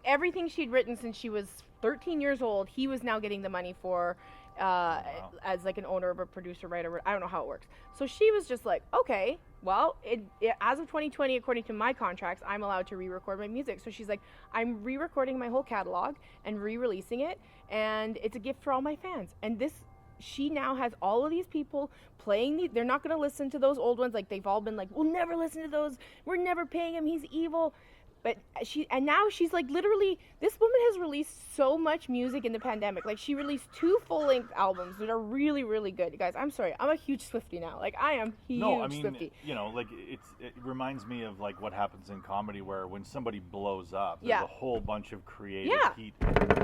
everything she'd written since she was 13 years old, he was now getting the money for as like an owner of a producer, writer. I don't know how it works. So she was just like, okay, well, as of 2020, according to my contracts, I'm allowed to re-record my music. So she's like, I'm re-recording my whole catalog and re-releasing it, and it's a gift for all my fans. And she now has all of these people playing they're not going to listen to those old ones. Like they've all been like, we'll never listen to those. We're never paying him. He's evil. But now she's like, literally, this woman has released so much music in the pandemic. Like she released 2 full-length albums that are really, really good. You guys, I'm sorry, I'm a huge Swiftie now. Like I am huge Swiftie. You know, like it reminds me of like what happens in comedy, where when somebody blows up, there's a whole bunch of creative heat.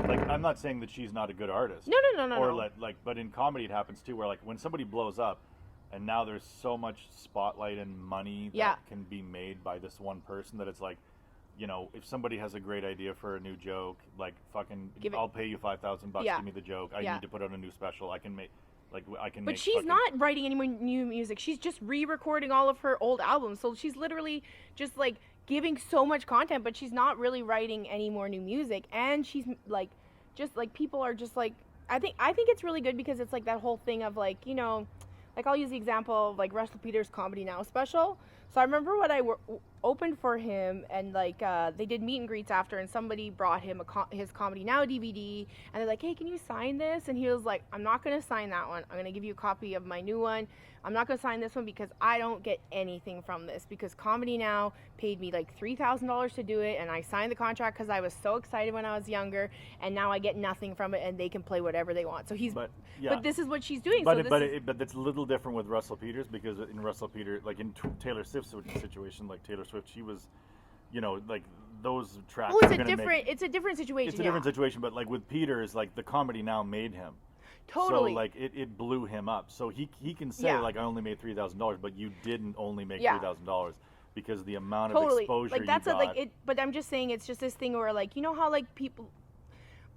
Like I'm not saying that she's not a good artist. No. Or but in comedy it happens too, where like when somebody blows up, and now there's so much spotlight and money that can be made by this one person that it's like, you know, if somebody has a great idea for a new joke, like fucking, I'll pay you $5,000 bucks. Give me the joke. I need to put out a new special. I can make, But she's not writing any more new music. She's just re-recording all of her old albums. So she's literally just like giving so much content, but she's not really writing any more new music. And she's like, just like people are just like, I think it's really good because it's like that whole thing of like, you know, like I'll use the example of like Russell Peters' Comedy Now special. So I remember when I opened for him, and like they did meet and greets after, and somebody brought him his Comedy Now DVD, and they're like, hey, can you sign this? And he was like, I'm not going to sign that one. I'm going to give you a copy of my new one. I'm not going to sign this one because I don't get anything from this, because Comedy Now paid me like $3,000 to do it, and I signed the contract because I was so excited when I was younger, and now I get nothing from it, and they can play whatever they want. So but this is what she's doing. But it's a little different with Russell Peters, because in Russell Peters, like in Taylor Swift's situation, like Taylor Swift, she was, you know, like those tracks. Well, it's a different situation. It's a different situation, but like with Peters, like the Comedy Now made him. Totally. So like it blew him up. So he can say like I only made $3,000, but you didn't only make $3,000 because the amount of exposure like that's you got. But I'm just saying, it's just this thing where like, you know how like people,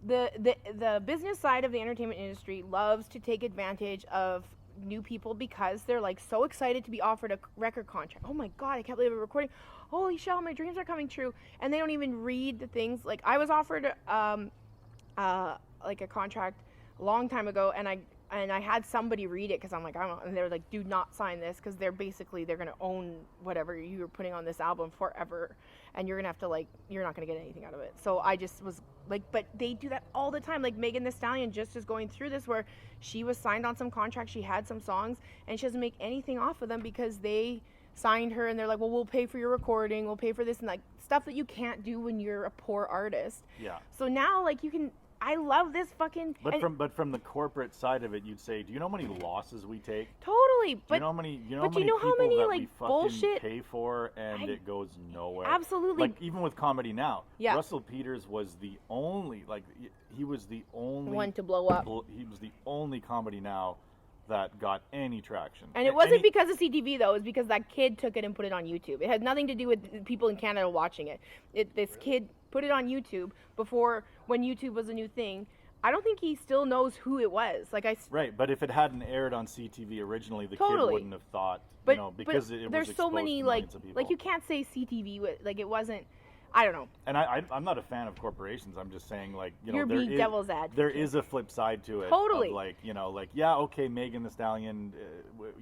the business side of the entertainment industry loves to take advantage of new people because they're like so excited to be offered a record contract. Oh my god, I can't believe we're recording. Holy shit, my dreams are coming true. And they don't even read the things. Like I was offered like a contract a long time ago, and I had somebody read it because I'm like, I don't know, and they were like, do not sign this because they're going to own whatever you're putting on this album forever, and you're going to have to like, you're not going to get anything out of it. So I just was like, but they do that all the time. Like Megan Thee Stallion just is going through this where she was signed on some contract, she had some songs, and she doesn't make anything off of them because they signed her, and they're like, well, we'll pay for your recording, we'll pay for this, and like stuff that you can't do when you're a poor artist. Yeah. So now like you can, I love this fucking. But from the corporate side of it, you'd say, do you know how many losses we take? Totally. Do you know how many? You know but how many you know how people many that like we fucking bullshit pay for, and it goes nowhere. Absolutely. Like even with Comedy Now, Yeah. Russell Peters was the only, like he was the only one to blow up. He was the only Comedy Now that got any traction. And it wasn't because of CTV though. It was because that kid took it and put it on YouTube. It had nothing to do with people in Canada watching it. This kid put it on YouTube before, when YouTube was a new thing. I don't think he still knows who it was. Right, but if it hadn't aired on CTV originally, the kid wouldn't have thought, but, you know, because it was there's so many to like millions of people. you can't say CTV like it wasn't. I don't know. And I'm not a fan of corporations. I'm just saying, like, you know, You're being devil's advocate. There is a flip side to it. Totally. Of like, you know, like, yeah, okay, Megan Thee Stallion,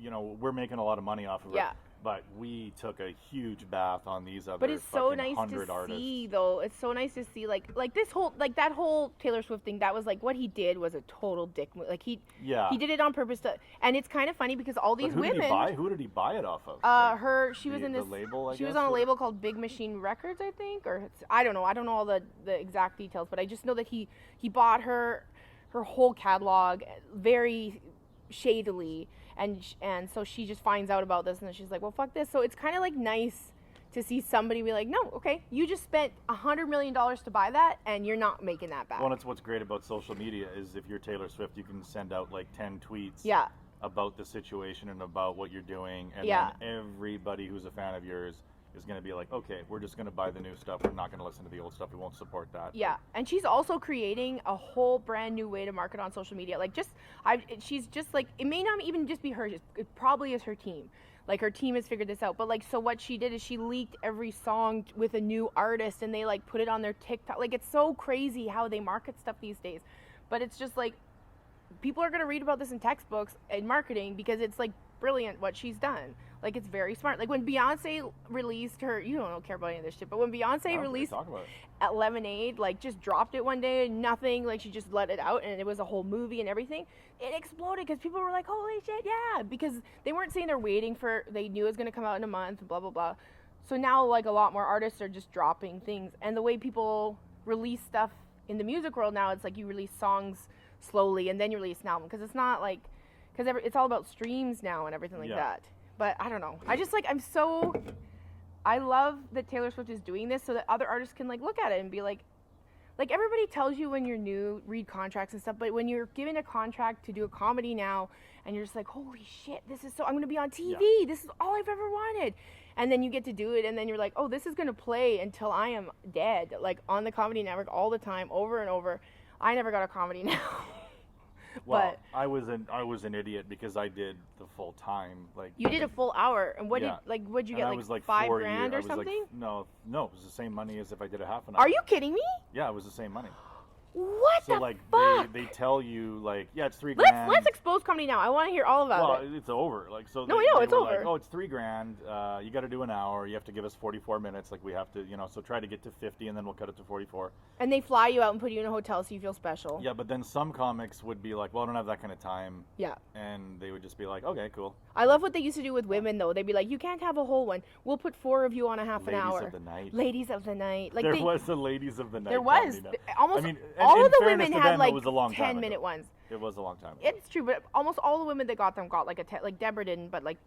you know, we're making a lot of money off of her. Yeah. But we took a huge bath on these other But it's so fucking nice 100 to artists. see, though. It's so nice to see, like this whole, like, that whole Taylor Swift thing. That was like what he did was a total dick move. Like he did it on purpose to, and it's kind of funny because all these But women. Who did he buy it off of? She was in this. Label, she was on a label called Big Machine Records, I think, or I don't know. I don't know all the exact details, but I just know that he bought her whole catalog very shadily, and so she just finds out about this, and then she's like, well, fuck this. So it's kind of like nice to see somebody be like, no, okay, you just spent $100 million to buy that, and you're not making that back. Well, that's what's great about social media is if you're Taylor Swift, you can send out like 10 tweets. Yeah. About the situation and about what you're doing, and then everybody who's a fan of yours is going to be like, okay, we're just going to buy the new stuff. We're not going to listen to the old stuff. We won't support that. Yeah, and she's also creating a whole brand new way to market on social media. Like, she's just like, it may not even just be her. It probably is her team. Like, her team has figured this out. But like, so what she did is she leaked every song with a new artist, and they like put it on their TikTok. Like, it's so crazy how they market stuff these days. But it's just like, people are going to read about this in textbooks in marketing because it's like brilliant what she's done. Like, it's very smart. Like, when Beyonce released her, you don't care about any of this shit, but when Beyonce released at Lemonade, like, just dropped it one day and nothing, like, she just let it out, and it was a whole movie and everything, it exploded because people were like, holy shit, yeah, because they weren't saying they're waiting for, they knew it was going to come out in a month, blah, blah, blah. So now, like, a lot more artists are just dropping things, and the way people release stuff in the music world now, it's like you release songs slowly and then you release an album, because it's not like, because it's all about streams now and everything like that. But I don't know. I just like, I love that Taylor Swift is doing this so that other artists can like look at it and be like everybody tells you when you're new, read contracts and stuff, but when you're given a contract to do a comedy now and you're just like, holy shit, I'm going to be on TV. Yeah. This is all I've ever wanted. And then you get to do it and then you're like, oh, this is going to play until I am dead, like on the Comedy Network all the time, over and over. I never got a comedy now. Well, but I was an idiot because I did the full time. Like, you did a full hour, and what'd you get? Like $5,000 or something? No, it was the same money as if I did a half an hour. Are you kidding me? Yeah, it was the same money. What so the like fuck? They tell you like, yeah, it's $3,000. Let's expose comedy now. I want to hear all about it. Well, it's over. Like, so no, I know it's over. Like, oh, it's $3,000. You got to do an hour. You have to give us 44 minutes. Like, we have to, so try to get to 50, and then we'll cut it to 44. And they fly you out and put you in a hotel so you feel special. Yeah, but then some comics would be like, well, I don't have that kind of time. Yeah. And they would just be like, okay, cool. I love what they used to do with women though. They'd be like, you can't have a whole one. We'll put 4 of you on a half an hour. Ladies of the night. Ladies of the night. Like, there was the Ladies of the Night. There was. Almost I mean, all of the women had like 10-minute ones. It was a long time ago. It's true, but almost all the women that got them got like like Deborah didn't, but like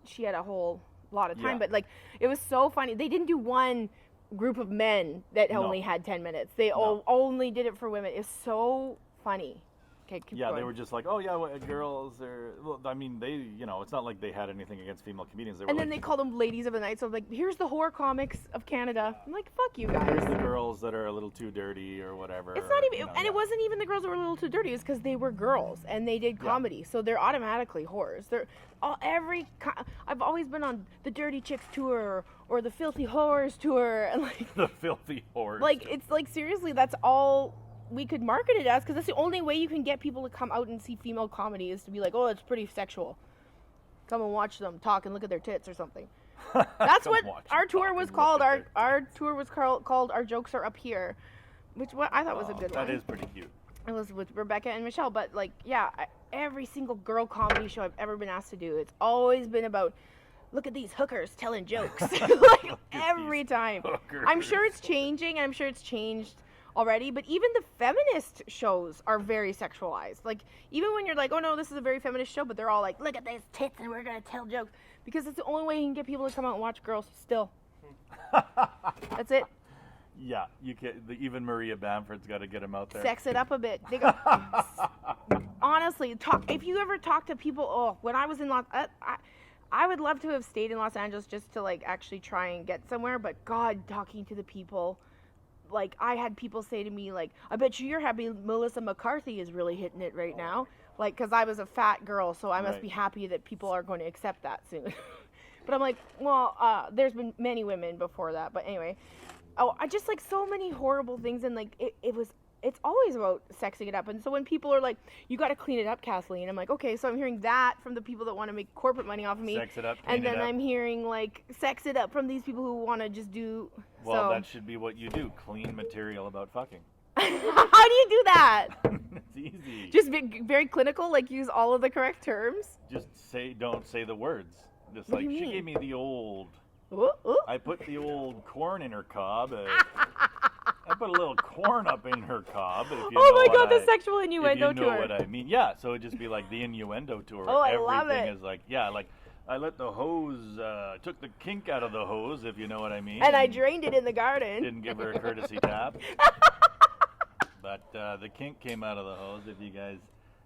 she had a whole lot of time. Yeah. But like it was so funny. They didn't do one group of men that only had 10 minutes. They only did it for women. It's so funny. Okay, keep going. They were just like, oh yeah, well, girls are. Well, I mean, they, it's not like they had anything against female comedians. They were and then they called them Ladies of the Night. So like, here's the horror comics of Canada. I'm like, fuck you guys. Here's the girls that are a little too dirty or whatever. It's not even, and it wasn't even the girls that were a little too dirty. It's because they were girls and they did comedy, so they're automatically whores. They're I've always been on the Dirty Chicks tour or the Filthy Whores tour, and like the Filthy Whores. Like it's like seriously, that's all we could market it as, because that's the only way you can get people to come out and see female comedy is to be like, oh, it's pretty sexual. Come and watch them talk and look at their tits or something. That's what our tour was called. Our tour was called Our Jokes Are Up Here, which I thought was a good one. That is pretty cute. It was with Rebecca and Michelle, but like, every single girl comedy show I've ever been asked to do, it's always been about, look at these hookers telling jokes. Like every time. Hookers. I'm sure it's changing, and I'm sure it's changed already, but even the feminist shows are very sexualized. Like, even when you're like, oh no, this is a very feminist show, but they're all like, look at these tits and we're gonna tell jokes, because it's the only way you can get people to come out and watch girls still. That's it. Yeah, you can. Even Maria Bamford's got to get him out there. Sex it up a bit. They go, honestly, if you ever talk to people, when I was in I would love to have stayed in Los Angeles just to like actually try and get somewhere, but God, talking to the people, like, I had people say to me, like, I bet you're happy Melissa McCarthy is really hitting it right now. Like, because I was a fat girl, so I must be happy that people are going to accept that soon. But I'm like, well, there's been many women before that. But anyway, Oh, I just like so many horrible things, and like it's always about sexing it up. And so when people are like, you got to clean it up, Kathleen, I'm like, okay, so I'm hearing that from the people that want to make corporate money off of me. Sex it up, and clean then it up. I'm hearing like sex it up from these people who want to just do. Well, so. that should be what you do. Clean material about fucking. How do you do that? It's easy. Just be very clinical, like use all of the correct terms. Just don't say the words. Just What like, do you she mean? gave me the old, Ooh, ooh. I put the old corn in her cob. I put a little corn up in her cob. If you Oh know my what God, the sexual innuendo if you know tour. what I mean. Yeah, so it'd just be like the innuendo tour. Oh, I Everything love it. is like, yeah, like I let the hose, took the kink out of the hose, if you know what I mean. And I drained it in the garden. Didn't give her a courtesy tap. But the kink came out of the hose. If you guys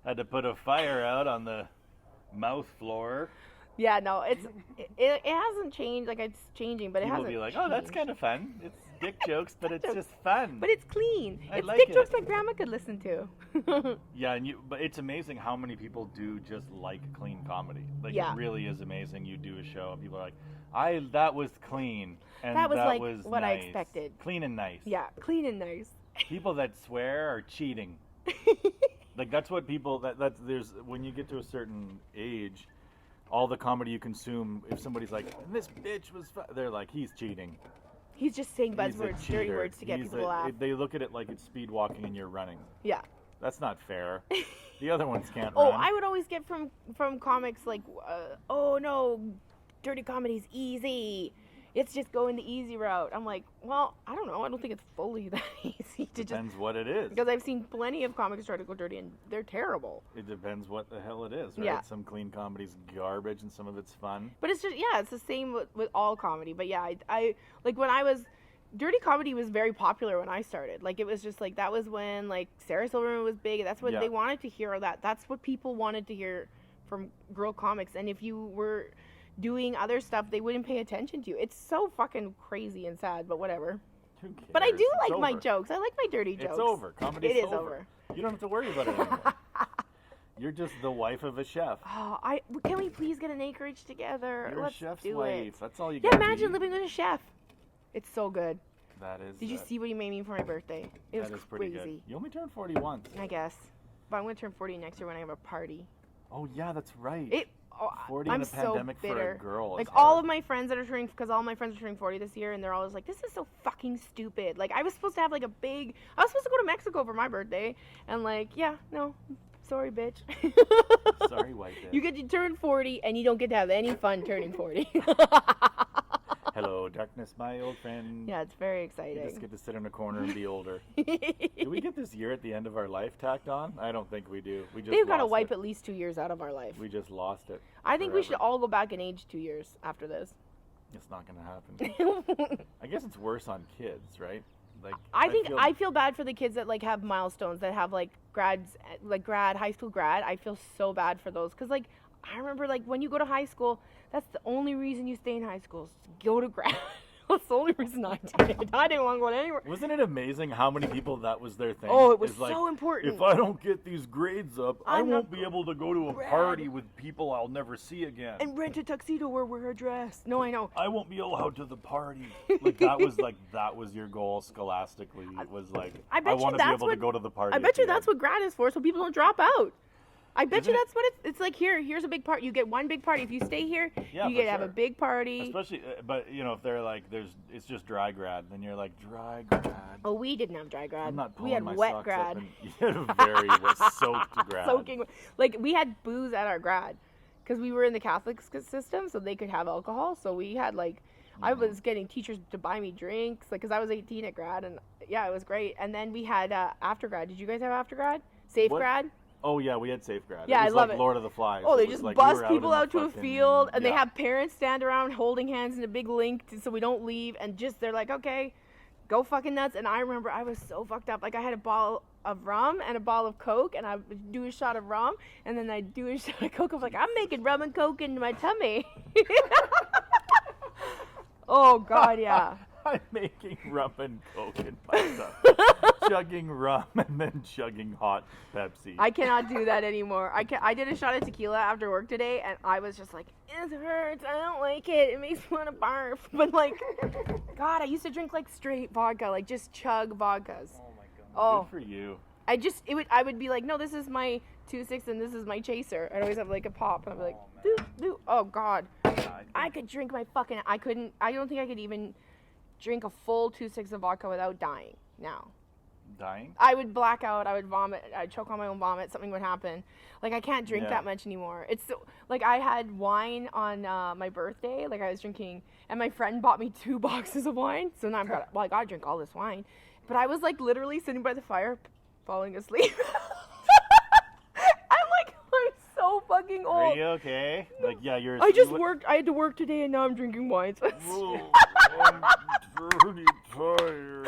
had to put a fire out on the mouth floor, Yeah, no, it hasn't changed. Like it's changing, but it people hasn't. would be like, "Oh, that's changed. kind of fun. It's dick jokes, but it's just fun." But it's clean. I It's like dick it. jokes my grandma could listen to. Yeah, but it's amazing how many people do just like clean comedy. Like Yeah. it really is amazing. You do a show and people are like, that was clean, and That was like was what I nice. expected. Clean and nice. Yeah, clean and nice. People that swear are cheating. Like that's what people that's there's when you get to a certain age, all the comedy you consume. If somebody's like, "This bitch was," they're like, "He's cheating." He's just saying He's a buzzwords, dirty cheater. words to get He's people to laugh. They look at it like it's speed walking and you're running. Yeah. That's not fair. The other ones can't Oh, run. I would always get from comics like, oh no, dirty comedy's easy. It's just going the easy route. I'm like, well, I don't know. I don't think it's fully that easy to just. Depends what it is. Because I've seen plenty of comics try to go dirty and they're terrible. It depends what the hell it is, right? Yeah. Some clean comedy's garbage and some of it's fun. But it's just, yeah, it's the same with all comedy. But yeah, I like when I was, dirty comedy was very popular when I started. Like it was just like, that was when like Sarah Silverman was big. That's what Yeah. they wanted to hear that. That's what people wanted to hear from girl comics. And if you were doing other stuff, they wouldn't pay attention to you. It's so fucking crazy and sad, but whatever. Who cares? But I do It's like my over. jokes. I like my dirty jokes. It's over. Comedy's It is over. You don't have to worry about it anymore. You're just the wife of a chef. Oh, can we please get an acreage together? You're Let's a chef's do wife. it. That's all you Yeah, got. imagine living with a chef. It's so good. That is. Did you see what he made me for my birthday? It was That is pretty crazy. good. You only turned 40 once. I guess. But I'm going to turn 40 next year when I have a party. Oh yeah, that's right. 40 I'm in the so pandemic bitter. for a girl. Like is all hard. of my friends that are turning, because all my friends are turning 40 this year, and they're always like, "This is so fucking stupid." Like I was supposed to have like I was supposed to go to Mexico for my birthday, and like, yeah, no, sorry, bitch. Sorry, white bitch. You get to turn 40, and you don't get to have any fun turning 40. Hello, darkness, my old friend. Yeah, it's very You just exciting. get to sit in a corner and be older. Do we get this year at the end of our life tacked on? I don't think we do. We just They've got to lost wipe it. at least 2 years out of our life. We just lost it. I think we forever. should all go back in age 2 years after this. It's not going to happen. I guess it's worse on kids, right? Like I feel bad for the kids that like have milestones, that have like high school grad. I feel so bad for those, because like I remember like when you go to high school, that's the only reason you stay in high school is to go to grad. That's the only reason I did. I didn't want to go anywhere. Wasn't it amazing how many people that was their thing? Oh, it was It's like, so important. If I don't get these grades up, I I'm won't not be able to go to a grad. party with people I'll never see again. And rent a tuxedo or wear a dress. No, I know. I won't be allowed to the party. That was your goal scholastically. It was like I bet you want to be that's able what- to go to the party. I bet at you the that's end. what grad is for, so people don't drop out. I bet Isn't you it? that's what it's like. Here's a big party. You get one big party. If you stay here, Yeah, you for get to have a sure. big party. Especially, but you know, if they're like, it's just dry grad, then you're like dry grad. Oh, we didn't have dry grad. I'm not We pulling had my wet socks grad. up and you had a very soaked grad. Soaking, like we had booze at our grad, because we were in the Catholic system, so they could have alcohol. So we had like, I was getting teachers to buy me drinks, like because I was 18 at grad, and yeah, it was great. And then we had after grad. Did you guys have after grad? Safe What? grad? Oh yeah, we had safe grad. Yeah, it was I love like it. Lord of the Flies. Oh, It they was just like you bust were people in the out to a fucking- field, and they yeah. have parents stand around holding hands in a big link so we don't leave, and just they're like, okay, go fucking nuts. And I remember I was so fucked up. Like I had a bottle of rum and a bottle of Coke, and I would do a shot of rum, and then I'd do a shot of Coke. I was like, I'm making rum and Coke into my tummy. Oh God, yeah. I'm making rum and Coke in my cup. Chugging rum and then chugging hot Pepsi. I cannot do that anymore. I did a shot of tequila after work today, and I was just like, it hurts. I don't like it. It makes me want to barf. But like, God, I used to drink like straight vodka, like just chug vodkas. Oh my god. Oh, Good for you. I would be like, no, this is my 2-6 and this is my chaser. I'd always have like a pop, and I'd be like, oh God. I could drink my fucking. I don't think I could even drink a full 2-6 of vodka without dying now. Dying? I would black out. I would vomit. I'd choke on my own vomit. Something would happen. Like, I can't drink that much anymore. It's so, like, I had wine on my birthday. Like, I was drinking, and my friend bought me 2 boxes of wine. So now I gotta drink all this wine. But I was like literally sitting by the fire, falling asleep. I'm so fucking old. Are you okay? Like, yeah, you're. I just worked. I had to work today, and now I'm drinking wine. So I'm pretty tired.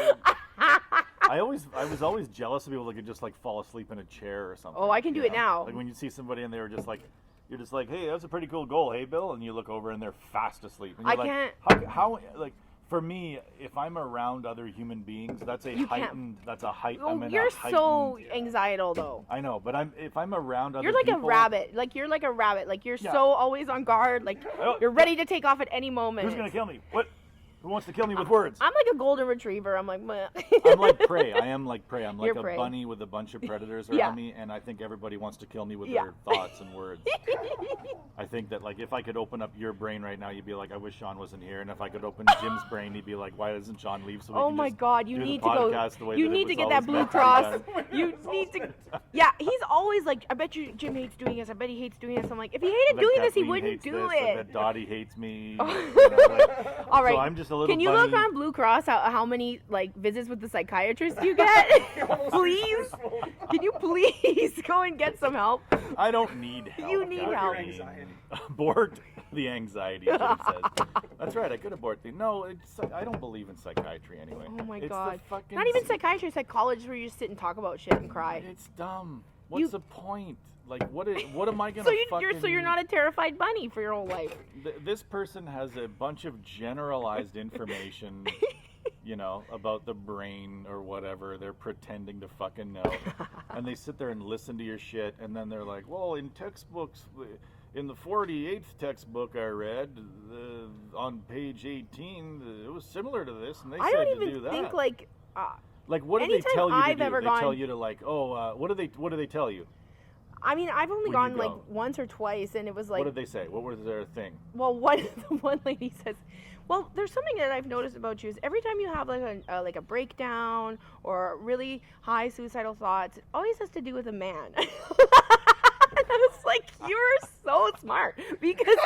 I was always jealous of people that could just like fall asleep in a chair or something. Oh, I can do it now. Like when you see somebody and they were just like, you're just like, hey, that's a pretty cool goal, hey Bill, and you look over and they're fast asleep. And you're can't. How like for me, if I'm around other human beings, that's a heightened. That's a height. Oh, you're so anxietal though. I know, but if I'm around other you're like people, a rabbit. Like you're like a rabbit. Like you're so always on guard. Like you're ready to take off at any moment. Who's gonna kill me? What? Who wants to kill me with words? I'm like a golden retriever. I'm like, meh. I'm like prey. I am like prey. I'm like You're a prey. bunny with a bunch of predators around me, and I think everybody wants to kill me with their thoughts and words. I think that like if I could open up your brain right now, you'd be like, I wish Sean wasn't here. And if I could open Jim's brain, he'd be like, why doesn't Sean leave? So we Oh can my just God, you do need the to go. podcast the way You that it need was to get that always Blue meant to be Cross. done. You need to. Yeah, he's always like, I bet you Jim hates doing this. I bet he hates doing this. I'm like, if he hated I bet doing this, he Kathleen wouldn't hates do this. it. I bet Dottie hates me. All So right. I'm just a little Can you bunny. look on Blue Cross how many like visits with the psychiatrist you get? Please? Can you please go and get some help? I don't need help. You need help. Anxiety. Abort the anxiety, Jim says. That's right, I could abort the... No, I don't believe in psychiatry anyway. Oh my It's God. the fucking... Not even psychiatry, psychologist where you just sit and talk about shit and cry. It's dumb. What's the point? Like, what am I gonna So you're not a terrified bunny for your whole life. This person has a bunch of generalized information, about the brain or whatever. They're pretending to fucking know. And they sit there and listen to your shit, and then they're like, well, in textbooks... In the 48th textbook I read, on page 18, it was similar to this, and they I said don't to even do that. think like what do they anytime tell you I've to do? ever They gone- tell you to like, what do they tell you? I mean, I've only When gone you like go. once or twice, and it was like What did they say? What was their thing? well, one lady says, well, there's something that I've noticed about you is every time you have like a breakdown or really high suicidal thoughts, it always has to do with a man. And I was like, you're so smart, because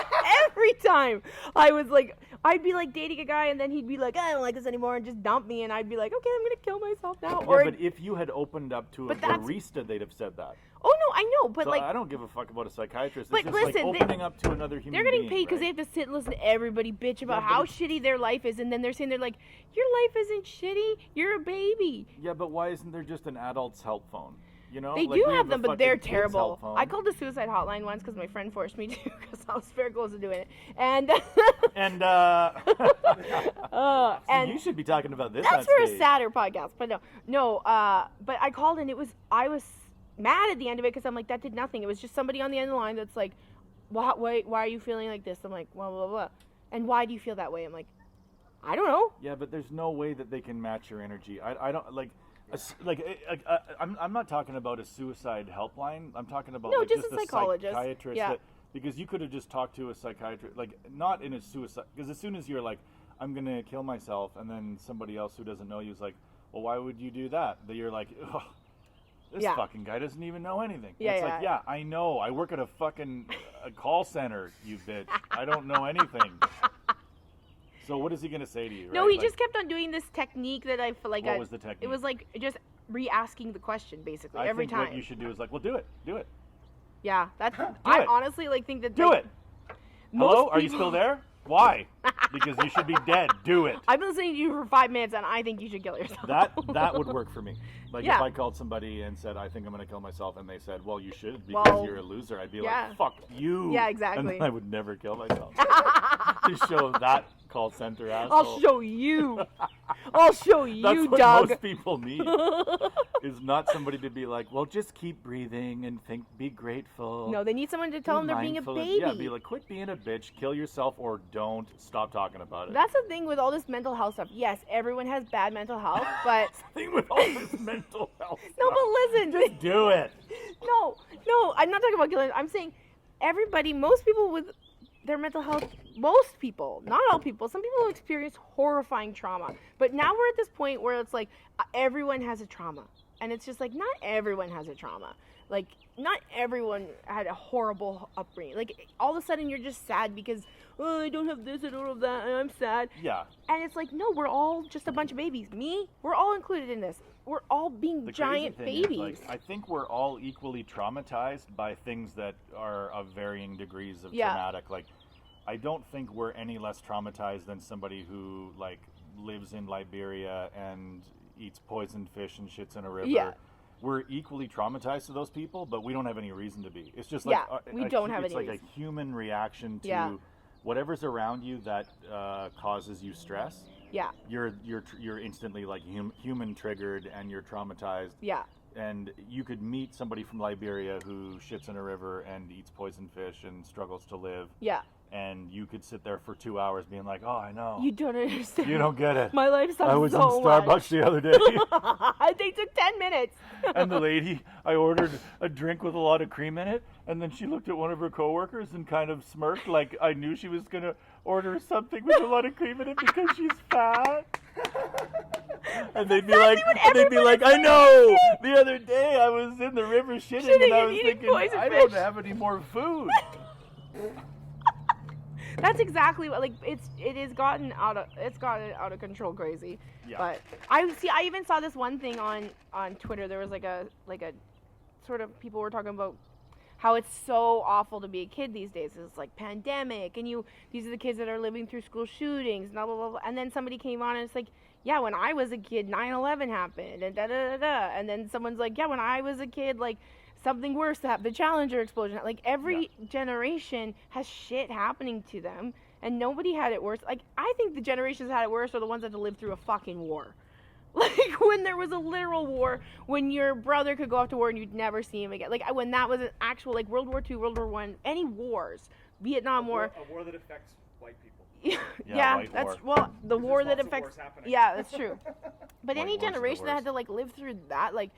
every time I'd be like dating a guy, and then he'd be like, I don't like this anymore, and just dump me, and I'd be like, okay, I'm gonna kill myself now. Yeah, but if you had opened up to a But that's- barista, they'd have said that. oh no, I know, but So like I don't give a fuck about a psychiatrist. But It's just listen, like opening up to another human they're getting being, paid because right? they have to sit and listen to everybody bitch about Yeah, but how it's- shitty their life is, and then they're saying they're like, your life isn't shitty, you're a baby. Yeah, but why isn't there just an adult's help phone? They Like, do we have a them, but fucking they're kids' terrible. help phone. I called the suicide hotline once because my friend forced me to, because I was very close to doing it. And And and you should be talking about this. that's on for a stage. sadder podcast. But no. But I called, and I was mad at the end of it because I'm like, that did nothing. It was just somebody on the end of the line that's like, why are you feeling like this? I'm like, blah blah blah. And why do you feel that way? I'm like, I don't know. Yeah, but there's no way that they can match your energy. I don't like. I'm not talking about a suicide helpline. I'm talking about No, like, just a psychologist. psychiatrist. Yeah. Because you could have just talked to a psychiatrist, like not in a suicide. Because as soon as you're like, I'm gonna kill myself, and then somebody else who doesn't know you is like, well, why would you do that? That you're like, ugh, this fucking guy doesn't even know anything. Yeah, It's yeah. like, yeah, I know. I work at a fucking call center, you bitch. I don't know anything. So what is he gonna say to you? No, right? he Like, just kept on doing this technique that I feel like. What was the technique? It was like just re-asking the question basically I every think time. what you should do is like, well, do it. Yeah, that's. I it. honestly like think that. Do like, it. most Hello? Are you people- still there? Why? Because you should be dead. Do it. I've been listening to you for 5 minutes, and I think you should kill yourself. That would work for me. Like Yeah. if I called somebody and said, I think I'm going to kill myself, and they said, well, you should because you're a loser, I'd be yeah. like, fuck you. Yeah, exactly. And then I would never kill myself. To show that call center asshole. I'll show you. I'll show you, That's what Doug. most people need. Is not somebody to be like, well, just keep breathing and be grateful. No, they need someone to tell them they're being a baby. Yeah, be like, quit being a bitch, kill yourself, or don't stop talking about it. That's the thing with all this mental health stuff. Yes, everyone has bad mental health, but That's the thing with all this mental health no, stuff. but listen, Just do it. no, I'm not talking about killing. I'm saying everybody, most people with their mental health, most people, not all people, some people experience horrifying trauma. But now we're at this point where it's like everyone has a trauma. And it's just like, not everyone has a trauma. Like, not everyone had a horrible upbringing. Like, all of a sudden you're just sad because, oh, I don't have this, I don't have that, and I'm sad. Yeah. And it's like, no, we're all just a bunch of babies. Me, we're all included in this. We're all being The giant crazy thing babies. is, like, I think we're all equally traumatized by things that are of varying degrees of Yeah. traumatic. Like, I don't think we're any less traumatized than somebody who, like, lives in Liberia and eats poisoned fish and shits in a river. Yeah. We're equally traumatized to those people, but we don't have any reason to be. It's just like we don't have it's any like reason. a human reaction to Yeah. whatever's around you that causes you stress. Yeah, You're instantly like human triggered and you're traumatized. yeah. And you could meet somebody from Liberia who shits in a river and eats poisoned fish and struggles to live. Yeah. And you could sit there for 2 hours being like, oh, I know. You don't understand. You don't get it. My life sucks I was so in Starbucks much. the other day. They took 10 minutes. And the lady, I ordered a drink with a lot of cream in it, and then she looked at one of her coworkers and kind of smirked like I knew she was going to order something with a lot of cream in it because she's fat. And they'd be like, I know. The other day I was in the river shitting and I was eating thinking, poison I don't fish." have any more food. That's exactly what, like, it has gotten out of control crazy. Yeah. But I even saw this one thing on Twitter. There was like a sort of, people were talking about how it's so awful to be a kid these days. It's like pandemic, and these are the kids that are living through school shootings, blah blah blah. And then somebody came on and it's like, yeah, when I was a kid, 9/11 happened, and da da da da. And then someone's like, yeah, when I was a kid, like, something worse happened, the Challenger explosion. Like, every generation has shit happening to them, and nobody had it worse. Like, I think the generations that had it worse are the ones that had to live through a fucking war. Like, when there was a literal war, when your brother could go off to war and you'd never see him again. Like, when that was an actual, like, World War II, World War I, any wars, Vietnam War. A war that affects white people. Yeah, white that's, war. well, the war There's that lots of affects, wars happening. yeah, that's true. But White any wars are the generation that had worst. to, like, live through that, like,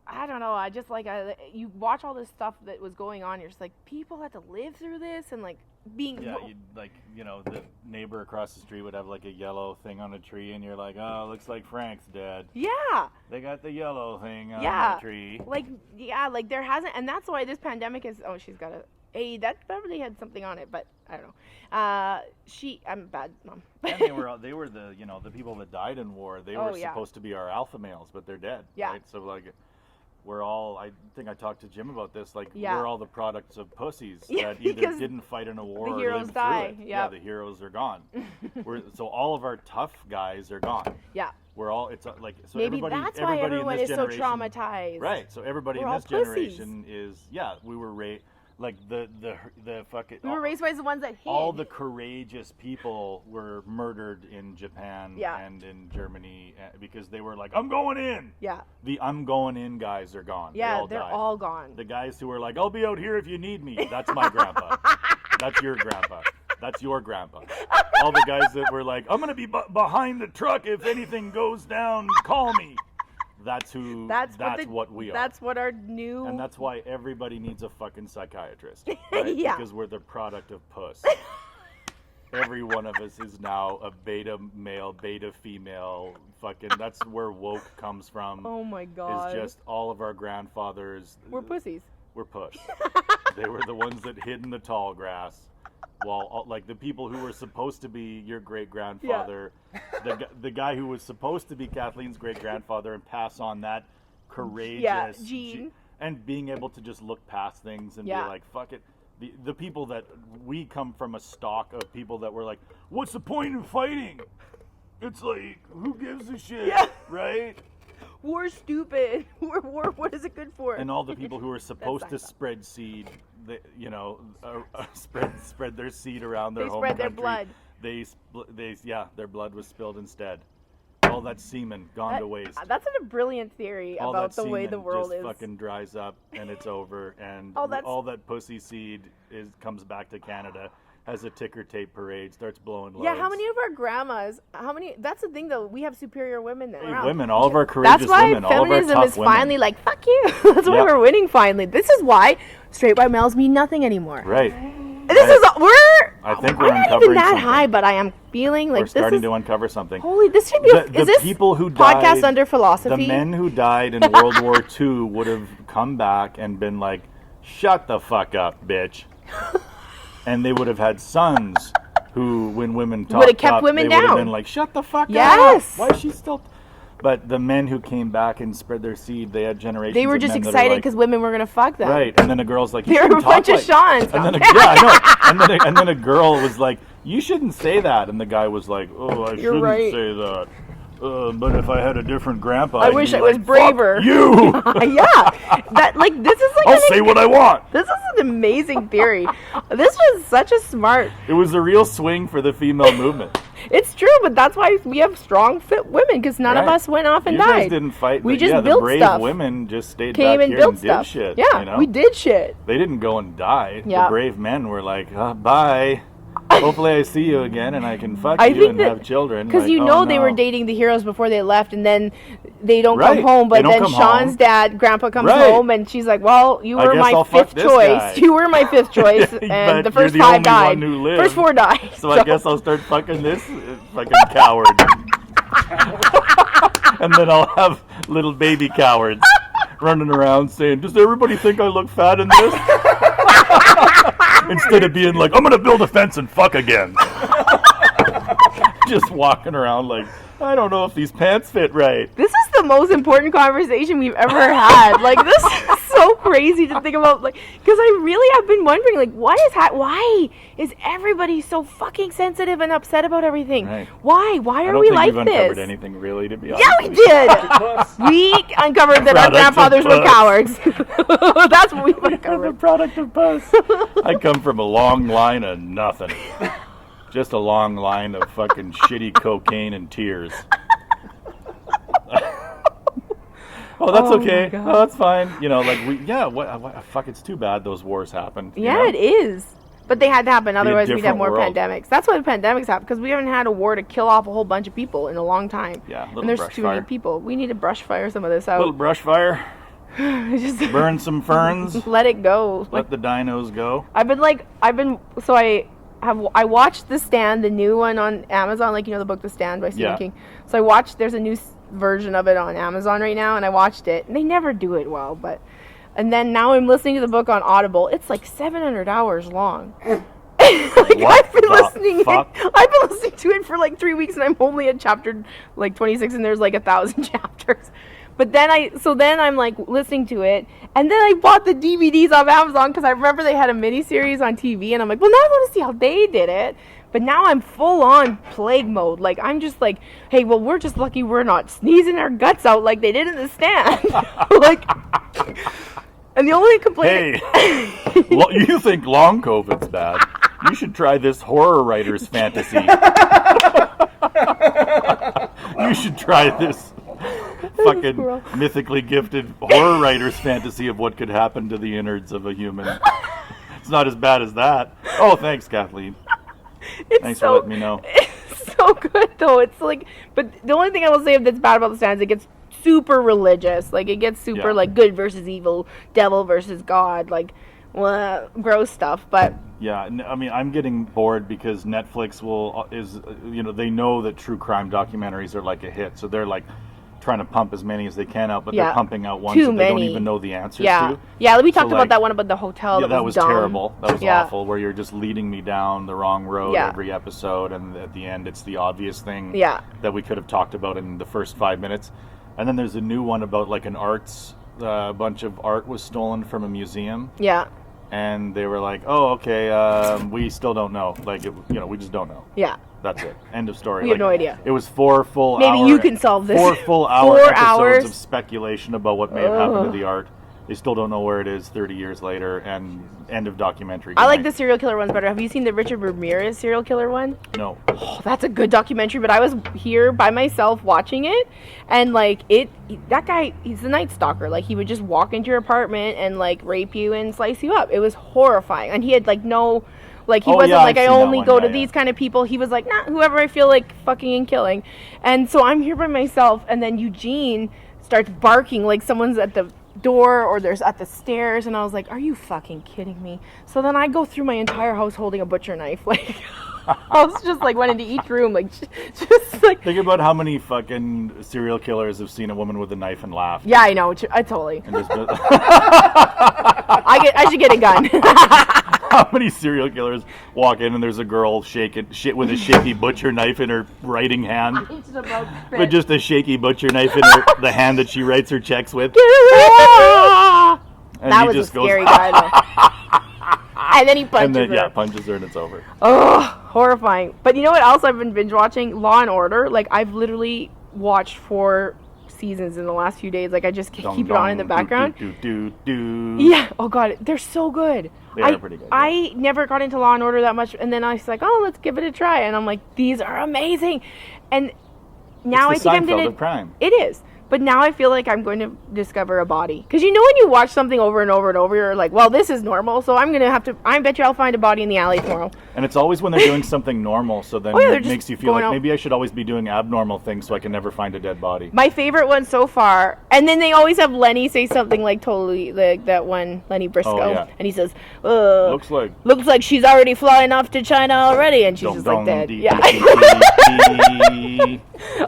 I don't know, I just, like, you watch all this stuff that was going on, you're just like, people had to live through this, and, like, being... Yeah, you'd, like, you know, the neighbor across the street would have like a yellow thing on a tree, and you're like, oh, looks like Frank's dead. Yeah! They got the yellow thing on Yeah. the tree. Like, yeah, like, there hasn't, and that's why this pandemic is, oh, she's got that Beverly had something on it, but I don't know. I'm a bad mom. And they were the, you know, the people that died in war. They were supposed to be our alpha males, but they're dead. Yeah. Right? So, like, we're all, I think I talked to Jim about this, like, Yeah. we're all the products of pussies Yeah, that either because didn't fight in a war the or heroes lived die. through it. Yeah. The heroes are gone. So all of our tough guys are gone. Yeah. We're all, it's like, so Maybe everybody, that's why everybody everyone in this is so generation, traumatized. Right. So everybody We're in all this generation pussies. is, yeah, we were raised, like the fucking, We were raised by the ones that hid. all the courageous people were murdered in Japan Yeah. and in Germany because they were like, I'm going in. Yeah. The I'm going in guys are gone. Yeah, they're they're died. all gone. The guys who were like, I'll be out here if you need me. That's my grandpa. That's your grandpa. That's your grandpa. All the guys that were like, I'm going to be behind the truck if anything goes down, call me. That's who, that's what we are. That's what our new... And that's why everybody needs a fucking psychiatrist. Right? Yeah. Because we're the product of puss. Every one of us is now a beta male, beta female. Fucking, that's where woke comes from. Oh my God. Is just all of our grandfathers. We're pussies. We're puss. They were the ones that hid in the tall grass. While, like, the people who were supposed to be your great-grandfather, the guy who was supposed to be Kathleen's great-grandfather and pass on that courageous gene. And being able to just look past things and be like, fuck it. The people that we come from a stock of people that were like, what's the point in fighting? It's like, who gives a shit, Yeah. right? War's stupid. War, what is it good for? And all the people who are supposed to That's spread seed, spread their seed around their They home spread their country. blood. their blood was spilled instead. All that semen gone to waste. That's a brilliant theory all about that the way the world just is. fucking dries up and it's over, and Oh, all that pussy seed comes back to Canada, has a ticker tape parade, starts blowing loads. Yeah, how many of our grandmas? That's the thing though. We have superior women that Hey, women, all of our courageous That's why women, all of our feminism tough is women. finally like fuck you. That's why we're winning finally. This is why straight white males mean nothing anymore. Right. I think we're I'm not uncovering even that something. high, but I am feeling like we're starting to uncover something. Holy, this should be. Is this people who podcast died, under philosophy? The men who died in World War II would have come back and been like, "Shut the fuck up, bitch," and they would have had sons who, when women talked would have kept women they down. would have been like, "Shut the fuck Yes. up! Why is she still?" But the men who came back and spread their seed, they had generations. They were of just men that are excited like, because women were gonna fuck them. right, and then a girl's like, "You They were shouldn't a bunch talk of Seans. And then I know. And then a girl was like, "You shouldn't say that," and the guy was like, "Oh, I shouldn't right. say that. But if I had a different grandpa, I I'd wish be I was like, braver." Fuck you. Yeah, this is like I'll say what I want. This is an amazing theory. This was such a smart. It was a real swing for the female movement. It's true, but that's why we have strong, fit women because none of Right. us went off and You died. guys didn't fight. We but just yeah, built the brave stuff. women just stayed Came back and here built and stuff. did shit. Yeah, you know? we did shit. They didn't go and die. Yeah. The brave men were like, bye. Hopefully I see you again and I can fuck I you think and that- have children. Because Like, you oh, know they were no. dating the heroes before they left, and then they don't Right. come home. They But don't then come Sean's home. Grandpa comes Right. home, and she's like, "Well, you I were guess my I'll fuck fifth this choice. guy." You were my fifth choice, But and the you're first the five only died. one who lived. First four died. So I guess I'll start fucking this fucking coward. And then I'll have little baby cowards running around saying, "Does everybody think I look fat in this?" Instead of being like, "I'm going to build a fence and fuck again." Just walking around like, "I don't know if these pants fit right." This is the most important conversation we've ever had. Like, this is so crazy to think about. Like, because I really have been wondering, like, why is everybody so fucking sensitive and upset about everything? Right. Why I are don't we think like we've this? uncovered anything really, to be honest. Yeah, we with you. did. We uncovered that our Product of grandfathers were puss. cowards. That's what we've We're the uncovered. product of puss. I come from a long line of nothing. Just a long line of fucking shitty cocaine and tears. Oh, that's Oh my okay. God. Oh, that's fine. You know, like what, fuck, it's too bad those wars happened. you Yeah, know? it is. But they had to happen, otherwise we'd have different more world. pandemics. That's why the pandemics happen, because we haven't had a war to kill off a whole bunch of people in a long time. Yeah, little and there's brush too many fire. people. We need to brush fire some of this A little out. brush fire, Just burn some ferns, let it go. Like, let the dinos go. I watched The Stand, the new one on Amazon, like, you know, the book The Stand by Stephen Yeah. King. So I watched, there's a new version of it on Amazon right now, and I watched it. And they never do it well, and then now I'm listening to the book on Audible. It's like 700 hours long. Like, What I've been the listening. fuck? I've been listening to it for like 3 weeks, and I'm only at chapter like 26, and there's like 1,000 chapters. But then I'm like listening to it, and then I bought the DVDs off Amazon because I remember they had a miniseries on TV, and I'm like, well, now I want to see how they did it. But now I'm full on plague mode. Like, I'm just like, hey, well, we're just lucky we're not sneezing our guts out like they did in The Stand. Like, and the only complaint. Hey, you think long COVID's bad? You should try this horror writer's fantasy. You should try this fucking Squirrel. mythically gifted horror writer's fantasy of what could happen to the innards of a human. It's not as bad as that. Oh, thanks, Kathleen. It's Thanks so, for letting me know. It's so good though. It's like, but the only thing I will say that's bad about The Stand is it gets super religious. Like, it gets super Yeah. like good versus evil, devil versus God, like gross stuff. But Yeah, I mean, I'm getting bored because Netflix they know that true crime documentaries are like a hit, so they're like trying to pump as many as they can out, but Yeah. they're pumping out ones Too that they don't many. even know the answers yeah, to. yeah. We talked So, about like, that one about the hotel. Yeah, that was dumb. terrible. That was Yeah. awful, where you're just leading me down the wrong road Yeah. every episode, and at the end it's the obvious thing Yeah. that we could have talked about in the first 5 minutes. And then there's a new one about like a bunch of art was stolen from a museum, Yeah, and they were like, "Oh, okay, we still don't know. Like, we just don't know. yeah. That's it. End of story." We have no idea. It was 4 full Maybe hour. you can solve this. 4 full hour 4 episodes hours? of speculation about what may have happened to the art. They still don't know where it is 30 years later, and end of documentary. I like the serial killer ones better. Have you seen the Richard Ramirez serial killer one? No. Oh, that's a good documentary, but I was here by myself watching it, and like that guy, he's a night stalker. Like he would just walk into your apartment and like rape you and slice you up. It was horrifying, and he had like no, like he wasn't like, I only go to these kind of people. He was like, nah, whoever I feel like fucking and killing. And so I'm here by myself, and then Eugene starts barking like someone's at the door or there's at the stairs, and I was like, are you fucking kidding me? So then I go through my entire house holding a butcher knife, like I was just like went into each room, like just like. Think about how many fucking serial killers have seen a woman with a knife and laughed. Yeah, I know. I totally. And just I should get a gun. How many serial killers walk in and there's a girl shaking shit with a shaky butcher knife in her writing hand, but just a shaky butcher knife in the hand that she writes her checks with. And that was just a scary guy, though. And then he punches her. Yeah, punches her and it's over. Oh, horrifying. But you know what else I've been binge watching? Law and Order. Like, I've literally watched 4 seasons in the last few days. Like, I just keep it on in the background. Yeah. Oh, God. They're so good. They are pretty good. I never got into Law and Order that much. And then I was like, oh, let's give it a try. And I'm like, these are amazing. And now I think I'm going to... crime. It is. But now I feel like I'm going to discover a body. Because you know when you watch something over and over and over, you're like, well, this is normal, so I'm going to have to... I bet you I'll find a body in the alley tomorrow. And it's always when they're doing something normal, so then it makes you feel like maybe I should always be doing abnormal things so I can never find a dead body. My favorite one so far, and then they always have Lenny say something like totally, like that one, Lenny Briscoe, and he says, looks like she's already flying off to China already, and she's just like dead. Yeah.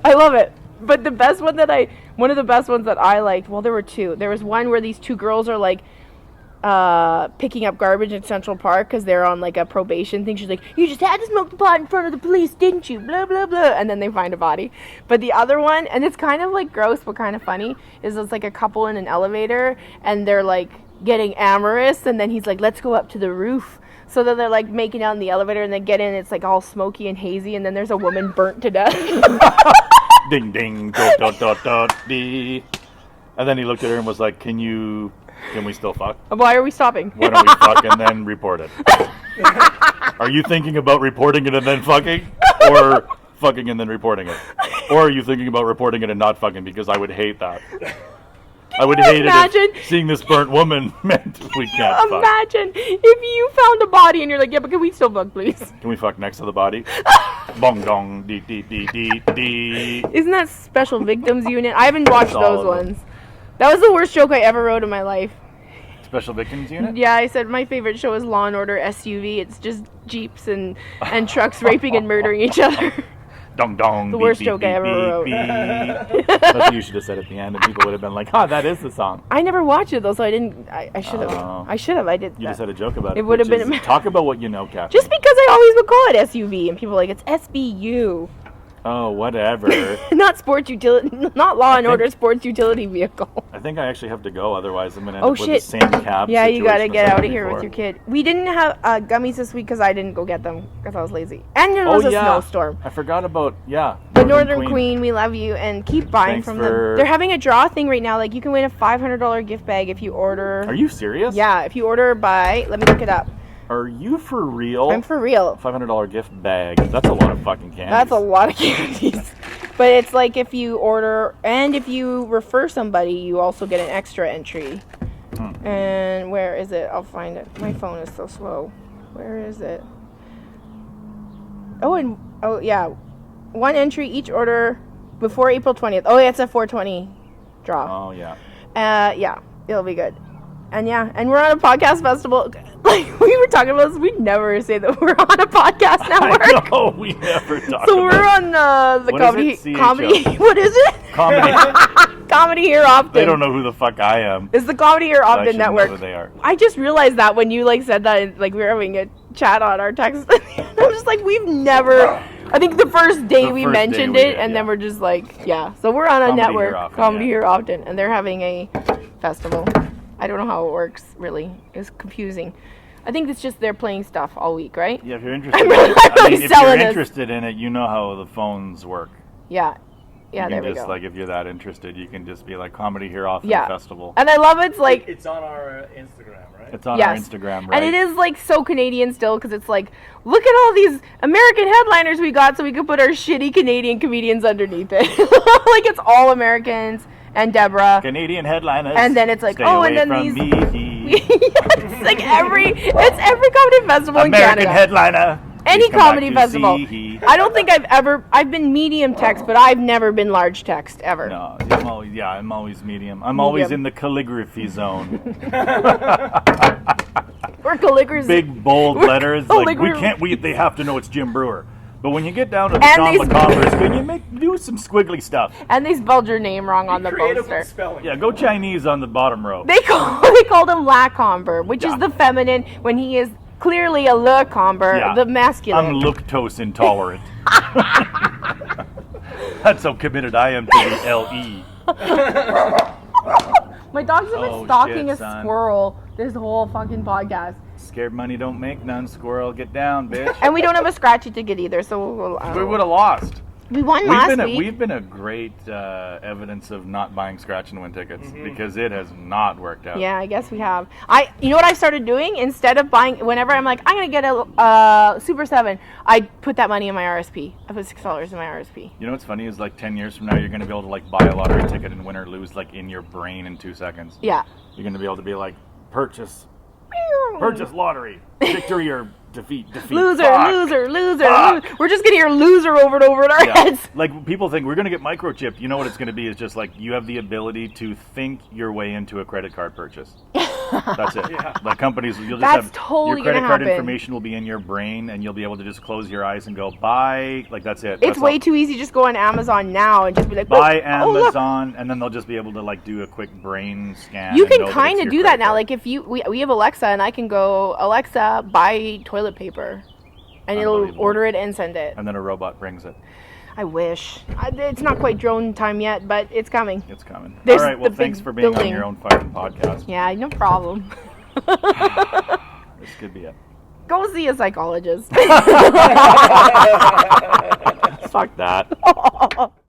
I love it. But the best one one of the best ones that I liked, well, there were 2. There was one where these 2 girls are like picking up garbage in Central Park because they're on like a probation thing. She's like, you just had to smoke the pot in front of the police, didn't you? Blah, blah, blah. And then they find a body. But the other one, and it's kind of like gross but kind of funny, is it's like a couple in an elevator and they're like getting amorous, and then he's like, let's go up to the roof. So then they're like making out in the elevator and they get in, it's like all smoky and hazy, and then there's a woman burnt to death. Ding ding dot dot dot dot dee. And then he looked at her and was like, can we still fuck? Why are we stopping? Why don't we fuck and then report it? Are you thinking about reporting it and then fucking? Or fucking and then reporting it? Or are you thinking about reporting it and not fucking? Because I would hate that. I would hate it if seeing this burnt woman meant we can't fuck. Imagine if you found a body and you're like, yeah, but can we still fuck, please? Can we fuck next to the body? Bong dong, dee dee dee dee dee. Isn't that Special Victims Unit? I haven't watched those ones. That was the worst joke I ever wrote in my life. Special Victims Unit? Yeah, I said my favorite show is Law and Order SUV. It's just jeeps and trucks raping and murdering each other. Dong dong. The worst joke I ever wrote. That's what you should have said at the end, and people would have been like, that is the song. I never watched it though, so I didn't. I should have. I should have. I did. You just had a joke about it. It would have been. Talk about what you know, Captain. Just because I always would call it SUV, and people are like, it's SBU. Oh, whatever. Not sports utility, not Law and Order sports utility vehicle. I think I actually have to go, otherwise I'm going to end up with the same cab. Yeah, you got to get out of here with your kid. We didn't have gummies this week because I didn't go get them because I was lazy. And there was a snowstorm. I forgot about, the Northern Queen, we love you, and keep buying from them. They're having a draw thing right now. Like, you can win a $500 gift bag if you order. Are you serious? Yeah, if you order by, let me look it up. Are you for real? I'm for real. $500 gift bag. That's a lot of fucking candies. That's a lot of candies. But it's like if you order, and if you refer somebody, you also get an extra entry. And where is it? I'll find it. My phone is so slow. Where is it? Oh, yeah. 1 entry each order before April 20th. Oh, yeah, it's a 420 draw. Oh, yeah. Yeah, it'll be good. And and we're on a podcast festival. Like, we were talking about this. We never say that we're on a podcast network. I know, we never talk So we're on the comedy. What is it? Comedy. Comedy Here Often. They don't know who the fuck I am. It's the Comedy Here Often network. Know who they are. I just realized that when you said that, and, we were having a chat on our text. I'm just like, we've never. I think the first day we mentioned it, and then we're just like, So we're on a network, Comedy Here Often, and they're having a festival. I don't know how it works, really. It's confusing. I think it's just they're playing stuff all week, right? Yeah, if you're interested in it, if you're interested in it, you know how the phones work. Yeah. Yeah, you there can we just, go. like, if you're that interested, you can just be like, comedy here off Yeah. the festival. And I love it's like It's on our Instagram, right? It's on yes. our Instagram, right? And it is like so Canadian still because it's like, look at all these American headliners we got so we could put our shitty Canadian comedians underneath it. Like it's all Americans and Deborah. Canadian headliners. And then it's like, stay oh, away and then from these. me. It's like it's every comedy festival in American Canada. headliner. Any Please come back comedy to festival. see he. I don't think I've been medium text, but I've never been large text ever. No, I'm always medium. I'm always in the calligraphy zone. We're calligraphy. Big bold letters. Like they have to know it's Jim Brewer. But when you get down to the Tom LaCombers, can you do some squiggly stuff? And they spelled your name wrong on the Creative poster. with spelling. Yeah, go Chinese on the bottom row. They called him Lacomber, which is the feminine when he is clearly a Lacomber, the masculine. I'm lactose intolerant. That's how committed I am to the LE. My dog's been stalking a squirrel this whole fucking podcast. Scared money don't make none. Squirrel, get down, bitch. And we don't have a scratchy ticket either, so We would have lost. we won last week. We've been a great evidence of not buying scratch and win tickets because it has not worked out. Yeah, I guess we have. You know what I started doing? Instead of buying, whenever I'm like, I'm going to get a Super 7, I put that money in my RSP. I put $6 in my RSP. You know what's funny is like 10 years from now, you're going to be able to like buy a lottery ticket and win or lose like in your brain in 2 seconds. Yeah. You're going to be able to be like, purchase lottery, victory or defeat. Loser, Fuck. loser, loser, Fuck. loser. We're just going to hear loser over and over in our heads. Like people think we're going to get microchipped. You know what it's going to be is just like you have the ability to think your way into a credit card purchase. That's it. Yeah. Like companies, you'll just have totally your credit gonna card happen. information will be in your brain, and you'll be able to just close your eyes and go buy. Like that's it. It's That's way all. too easy. Just go on Amazon now and just be like, Buy oh, look. Amazon, and then they'll just be able to like do a quick brain scan. You and know can that kind it's of your do that credit now. card. Like if we have Alexa and I can go, Alexa, buy toilet paper. And it'll Unbelievable. order it and send it. And then a robot brings it. I wish. It's not quite drone time yet, but it's coming. It's coming. There's All right. Well, the thanks big for being building. on your own fucking podcast. Yeah, no problem. This could be it. Go see a psychologist. Fuck that.